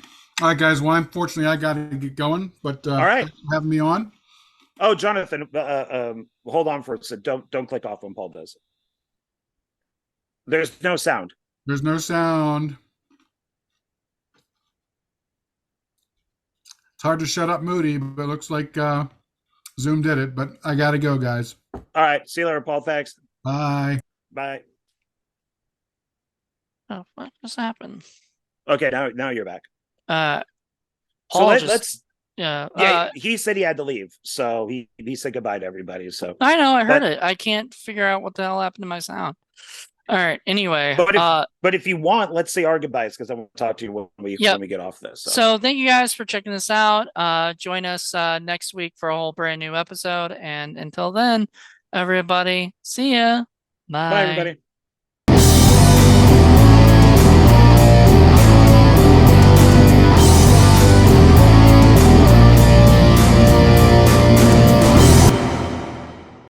right, guys. Well, unfortunately, I got to get going, but All right. thanks for having me on. Oh, Jonathan, hold on for a second. Don't click off when Paul does it. There's no sound. There's no sound. It's hard to shut up Moody, but it looks like Zoom did it. But I got to go, guys. All right. See you later, Paul. Thanks. Bye. Bye. Oh, what just happened? Okay, now you're back. So Paul let's. Yeah. Yeah, he said he had to leave, so he said goodbye to everybody. So I know, I heard it. I can't figure out what the hell happened to my sound. All right. Anyway, but if you want, let's say our goodbyes because I want to talk to you when we get off this. So thank you guys for checking this out. Join us next week for a whole brand new episode. And until then, everybody, see ya. Bye. Bye, everybody.